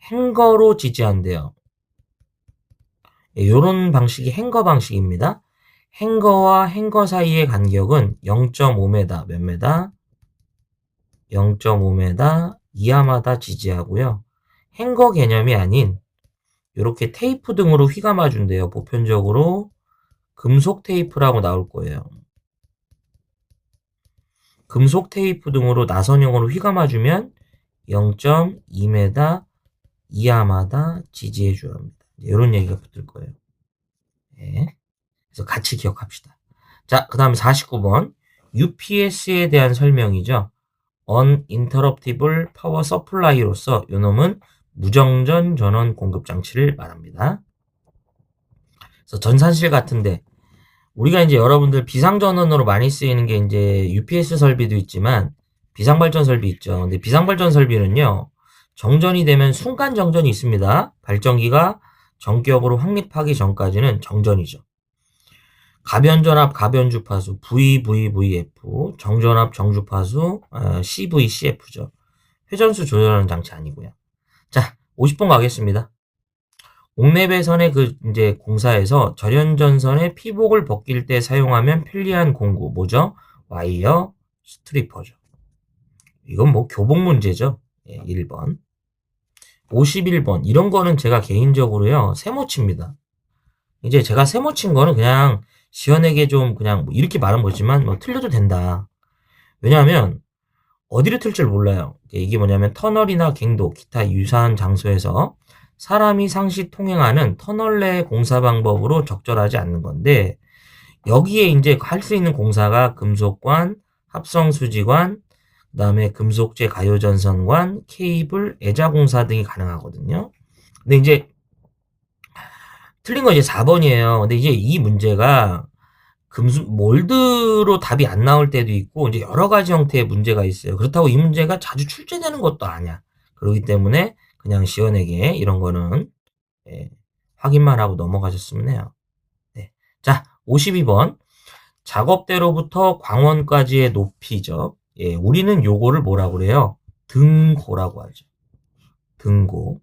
행거로 지지한대요. 이런 방식이 행거 방식입니다. 행거와 행거 사이의 간격은 0.5m, 몇 m? 0.5m 이하마다 지지하고요. 행거 개념이 아닌 이렇게 테이프 등으로 휘감아 준대요. 보편적으로 금속 테이프라고 나올 거예요. 금속 테이프 등으로 나선형으로 휘감아 주면 0.2m 이하마다 지지해 줘야 합니다. 이런 얘기가 붙을 거예요. 네. 그래서 같이 기억합시다. 자, 그 다음에 49번. UPS에 대한 설명이죠. Uninterruptible Power Supply로서 요놈은 무정전 전원 공급 장치를 말합니다. 그래서 전산실 같은데 우리가 이제 여러분들 비상전원으로 많이 쓰이는 게 이제 UPS 설비도 있지만 비상발전 설비 있죠. 근데 비상발전 설비는요, 정전이 되면 순간 정전이 있습니다. 발전기가 전격으로 확립하기 전까지는 정전이죠. 가변전압, 가변주파수 VVVF, 정전압, 정주파수 CVCF죠. 회전수 조절하는 장치 아니고요. 자, 50번 가겠습니다. 옥내배선의 그 이제 공사에서 절연전선의 피복을 벗길 때 사용하면 편리한 공구 뭐죠? 와이어 스트리퍼죠. 이건 뭐 교복 문제죠. 예, 1번. 51번. 이런 거는 제가 개인적으로요, 세모칩니다. 이제 제가 세모친 거는 그냥 지어내게 좀 그냥 뭐 이렇게 말은 거지만 뭐 틀려도 된다. 왜냐하면 어디를 틀 줄 몰라요. 이게 뭐냐면 터널이나 갱도, 기타 유사한 장소에서 사람이 상시 통행하는 터널 내 공사 방법으로 적절하지 않는 건데 여기에 이제 할 수 있는 공사가 금속관, 합성수지관, 그 다음에 금속재 가요전선관, 케이블, 애자공사 등이 가능하거든요. 근데 이제 틀린 건 이제 4번이에요. 근데 이제 이 문제가 몰드로 답이 안 나올 때도 있고 이제 여러 가지 형태의 문제가 있어요. 그렇다고 이 문제가 자주 출제되는 것도 아니야. 그렇기 때문에 그냥 시원하게 이런 거는 확인만 하고 넘어가셨으면 해요. 네. 자, 52번. 작업대로부터 광원까지의 높이죠. 예, 우리는 요거를 뭐라고 그래요? 등고라고 하죠. 등고.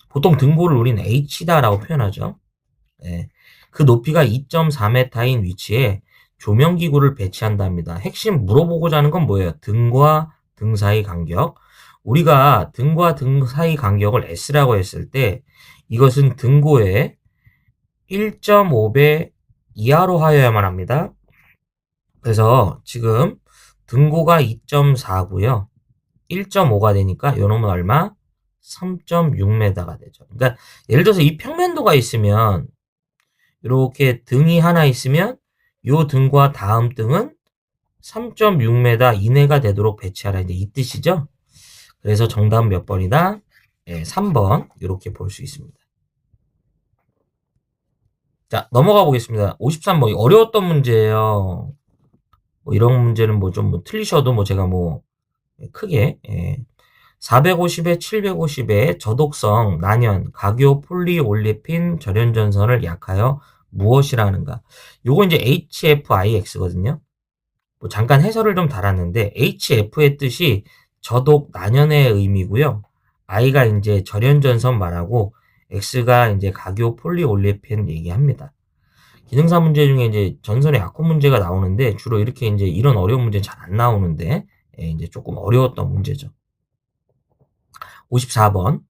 보통 등고를 우리는 H다라고 표현하죠. 예. 그 높이가 2.4m인 위치에 조명기구를 배치한답니다. 핵심 물어보고자 하는 건 뭐예요? 등과 등 사이 간격. 우리가 등과 등 사이 간격을 S라고 했을 때 이것은 등고의 1.5배 이하로 하여야만 합니다. 그래서 지금 등고가 2.4고요. 1.5가 되니까 요 놈은 얼마? 3.6m가 되죠. 그러니까 예를 들어서 이 평면도가 있으면 이렇게 등이 하나 있으면 요 등과 다음 등은 3.6m 이내가 되도록 배치하라. 이제 이 뜻이죠. 그래서 정답은 몇 번이다? 예, 3번 이렇게 볼 수 있습니다. 자, 넘어가 보겠습니다. 53번 어려웠던 문제예요. 뭐 이런 문제는 뭐 좀 틀리셔도 뭐 제가 뭐 크게 450에 750의 저독성 난연 각유 폴리올레핀 절연전선을 약하여 무엇이라는가? 요거 이제 HFIX거든요. 뭐 잠깐 해설을 좀 달았는데 HF의 뜻이 저독 난연의 의미고요. I가 이제 절연전선 말하고 X가 이제 각유 폴리올레핀 얘기합니다. 기능사 문제 중에 이제 전선의 약혼 문제가 나오는데 주로 이렇게 이제 이런 어려운 문제는 잘 안 나오는데 이제 조금 어려웠던 문제죠. 54번.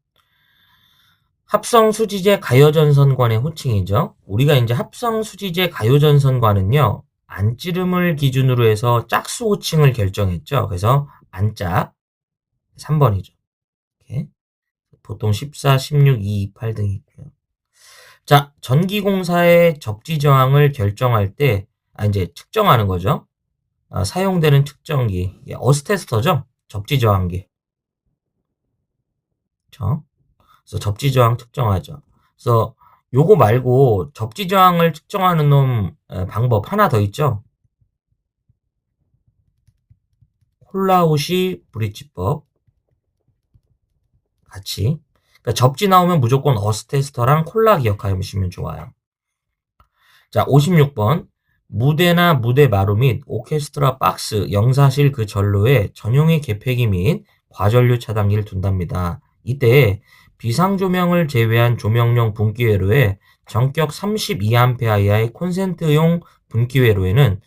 합성수지제 가요전선관의 호칭이죠. 우리가 이제 합성수지제 가요전선관은요, 안찌름을 기준으로 해서 짝수 호칭을 결정했죠. 그래서 안짝 3번이죠. 이렇게. 보통 14, 16, 2, 28 등이 있고요. 자, 전기공사의 적지저항을 결정할 때, 이제 측정하는 거죠. 사용되는 측정기, 어스테스터죠. 적지저항기. 그렇죠? 그래서 접지저항 측정하죠. 그래서 요거 말고 접지저항을 측정하는 놈 방법 하나 더 있죠. 콜라우시 브릿지법 같이. 그러니까 접지 나오면 무조건 어스테스터랑 콜라 기억하여 보시면 좋아요. 자, 56번. 무대나 무대 마루 및 오케스트라 박스, 영사실 그 전로에 전용의 개폐기 및 과전류 차단기를 둔답니다. 이때 비상조명을 제외한 조명용 분기회로에 전격 32A 이하의 콘센트용 분기회로에는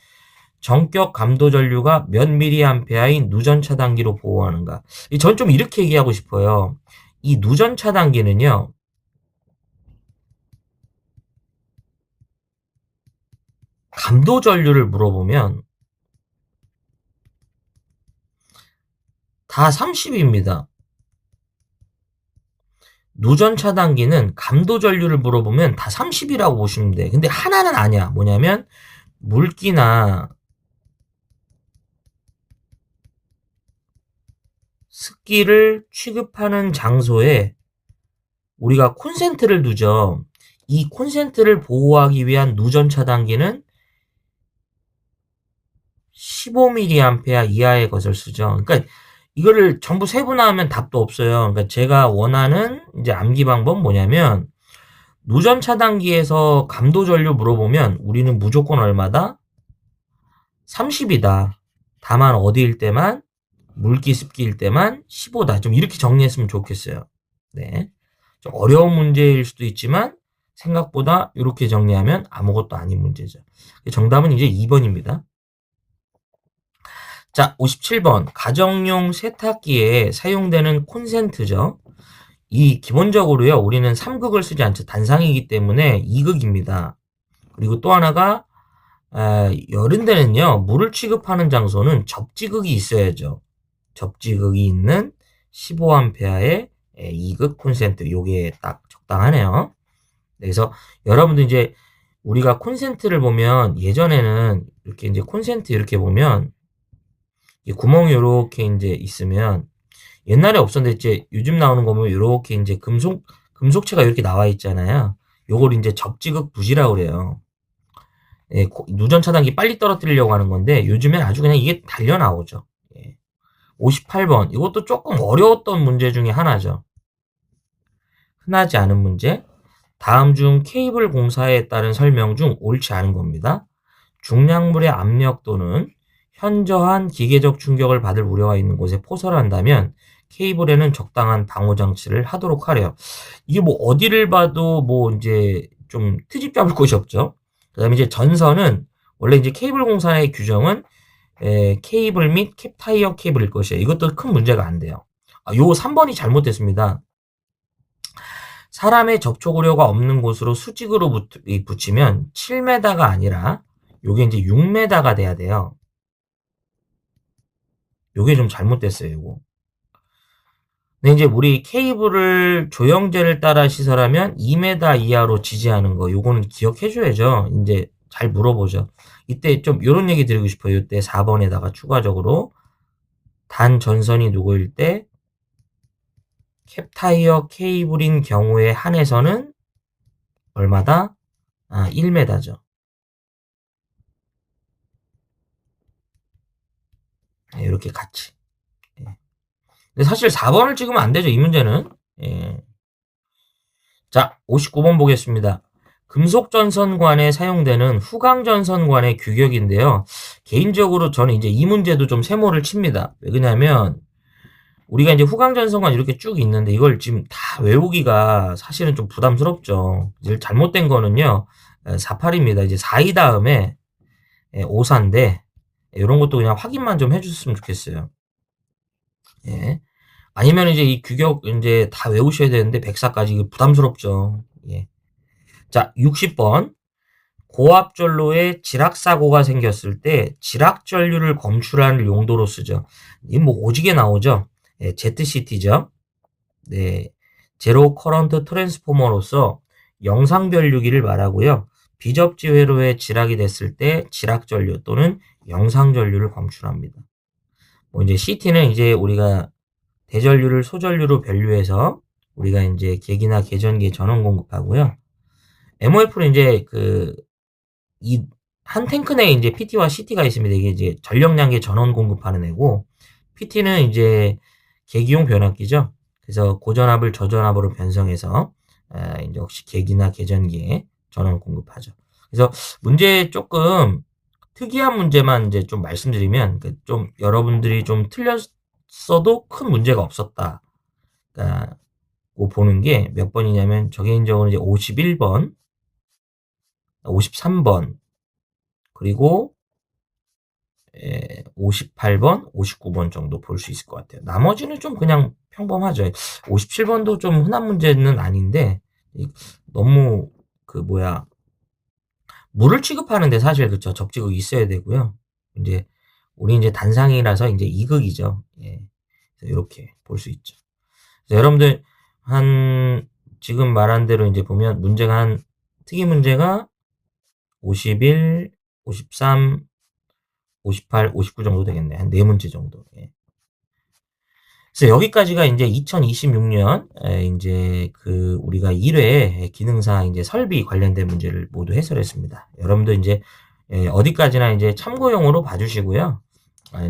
전격 감도 전류가 몇 mA인 누전 차단기로 보호하는가. 전 좀 이렇게 얘기하고 싶어요. 이 누전 차단기는요. 감도 전류를 물어보면 다 30입니다. 누전 차단기는 감도 전류를 물어보면 다 30이라고 보시면 돼. 근데 하나는 아니야. 뭐냐면 물기나 습기를 취급하는 장소에 우리가 콘센트를 두죠. 이 콘센트를 보호하기 위한 누전 차단기는 15mA 이하의 것을 쓰죠. 그러니까 이거를 전부 세분화하면 답도 없어요. 그러니까 제가 원하는 이제 암기 방법 뭐냐면 누전 차단기에서 감도 전류 물어보면 우리는 무조건 얼마다? 30이다. 다만 어디일 때만 물기 습기일 때만 15다. 좀 이렇게 정리했으면 좋겠어요. 네. 좀 어려운 문제일 수도 있지만 생각보다 이렇게 정리하면 아무것도 아닌 문제죠. 정답은 이제 2번입니다. 자, 57번. 가정용 세탁기에 사용되는 콘센트죠. 이 기본적으로요. 우리는 3극을 쓰지 않죠. 단상이기 때문에 2극입니다. 그리고 또 하나가 여름 때는요. 물을 취급하는 장소는 접지극이 있어야죠. 접지극이 있는 15A의 2극 콘센트. 요게 딱 적당하네요. 그래서 여러분들 이제 우리가 콘센트를 보면 예전에는 이렇게 이제 콘센트 이렇게 보면 구멍이 요렇게 이제 있으면 옛날에 없었는데 이제 요즘 나오는 거 보면 요렇게 이제 금속체가 이렇게 나와 있잖아요. 요걸 이제 접지극 부지라고 그래요. 예, 누전 차단기 빨리 떨어뜨리려고 하는 건데 요즘엔 아주 그냥 이게 달려 나오죠. 예. 58번. 이것도 조금 어려웠던 문제 중에 하나죠. 흔하지 않은 문제. 다음 중 케이블 공사에 따른 설명 중 옳지 않은 겁니다. 중량물의 압력 또는 현저한 기계적 충격을 받을 우려가 있는 곳에 포설을 한다면 케이블에는 적당한 방호 장치를 하도록 하래요. 이게 뭐 어디를 봐도 뭐 이제 좀 트집 잡을 곳이 없죠. 그다음에 이제 전선은 원래 이제 케이블 공사의 규정은 케이블 및 캡타이어 케이블일 것이에요. 이것도 큰 문제가 안 돼요. 요 3번이 잘못됐습니다. 사람의 접촉 우려가 없는 곳으로 수직으로 붙이면 7m가 아니라 요게 이제 6m가 돼야 돼요. 요게 좀 잘못됐어요, 요거. 근데 이제 우리 케이블을 조영제를 따라 시설하면 2m 이하로 지지하는 거, 요거는 기억해 줘야죠. 이제 잘 물어보죠. 이때 좀 요런 얘기 드리고 싶어요. 이때 4번에다가 추가적으로 단 전선이 누구일 때 캡타이어 케이블인 경우에 한해서는 얼마다? 1m죠. 이렇게 같이. 예. 근데 사실 4번을 찍으면 안 되죠, 이 문제는. 예. 자, 59번 보겠습니다. 금속전선관에 사용되는 후광전선관의 규격인데요. 개인적으로 저는 이제 이 문제도 좀 세모를 칩니다. 왜 그러냐면, 우리가 이제 후광전선관 이렇게 쭉 있는데 이걸 지금 다 외우기가 사실은 좀 부담스럽죠. 이제 잘못된 거는요, 48입니다. 이제 4이 다음에 5사인데, 이런 것도 그냥 확인만 좀 해주셨으면 좋겠어요. 예. 아니면 이제 이 규격 이제 다 외우셔야 되는데 104까지 부담스럽죠. 예. 자, 60번. 고압전로에 지락사고가 생겼을 때 지락전류를 검출하는 용도로 쓰죠. 이 뭐 오지게 나오죠. 예, ZCT죠. 네. 제로 커런트 트랜스포머로서 영상전류기를 말하고요. 비접지 회로에 지락이 됐을 때 지락전류 또는 영상전류를 검출합니다. 뭐 이제 CT는 이제 우리가 대전류를 소전류로 분류해서 우리가 이제 계기나 계전기에 전원 공급하고요. MOF는 이제 이 한 탱크 내에 이제 PT와 CT가 있습니다. 이게 이제 전력량계 전원 공급하는 애고, PT는 이제 계기용 변압기죠. 그래서 고전압을 저전압으로 변성해서 이제 역시 계기나 계전기에 전원 공급하죠. 그래서 문제 조금 특이한 문제만 이제 좀 말씀드리면, 좀 여러분들이 좀 틀렸어도 큰 문제가 없었다. 그러니까 보는 게 몇 번이냐면, 저 개인적으로 이제 51번, 53번, 그리고 58번, 59번 정도 볼 수 있을 것 같아요. 나머지는 좀 그냥 평범하죠. 57번도 좀 흔한 문제는 아닌데, 너무 물을 취급하는데 사실 그쵸, 접지극이 있어야 되고요. 이제 우리 이제 단상이라서 이제 이극이죠. 예. 이렇게 볼 수 있죠. 여러분들 지금 말한 대로 이제 보면 문제가 특이 문제가 51, 53, 58, 59 정도 되겠네. 한 4문제 정도. 예. 그래서 여기까지가 이제 2026년 이제 우리가 1회 기능사 이제 설비 관련된 문제를 모두 해설했습니다. 여러분들 이제 어디까지나 이제 참고용으로 봐주시고요.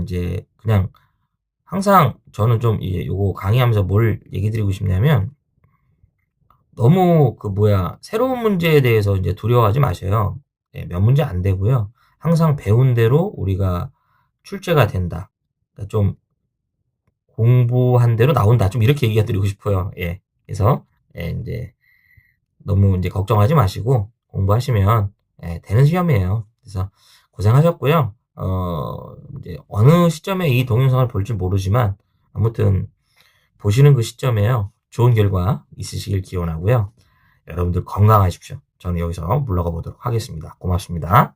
이제 그냥 항상 저는 좀 요거 강의하면서 뭘 얘기 드리고 싶냐면, 너무 새로운 문제에 대해서 이제 두려워하지 마세요. 몇 문제 안 되고요. 항상 배운 대로 우리가 출제가 된다. 그러니까 좀 공부한 대로 나온다. 좀 이렇게 얘기해 드리고 싶어요. 예. 그래서 이제 너무 이제 걱정하지 마시고 공부하시면 되는 시험이에요. 그래서 고생하셨고요. 이제 어느 시점에 이 동영상을 볼지 모르지만 아무튼 보시는 그 시점에요. 좋은 결과 있으시길 기원하고요. 여러분들 건강하십시오. 저는 여기서 물러가 보도록 하겠습니다. 고맙습니다.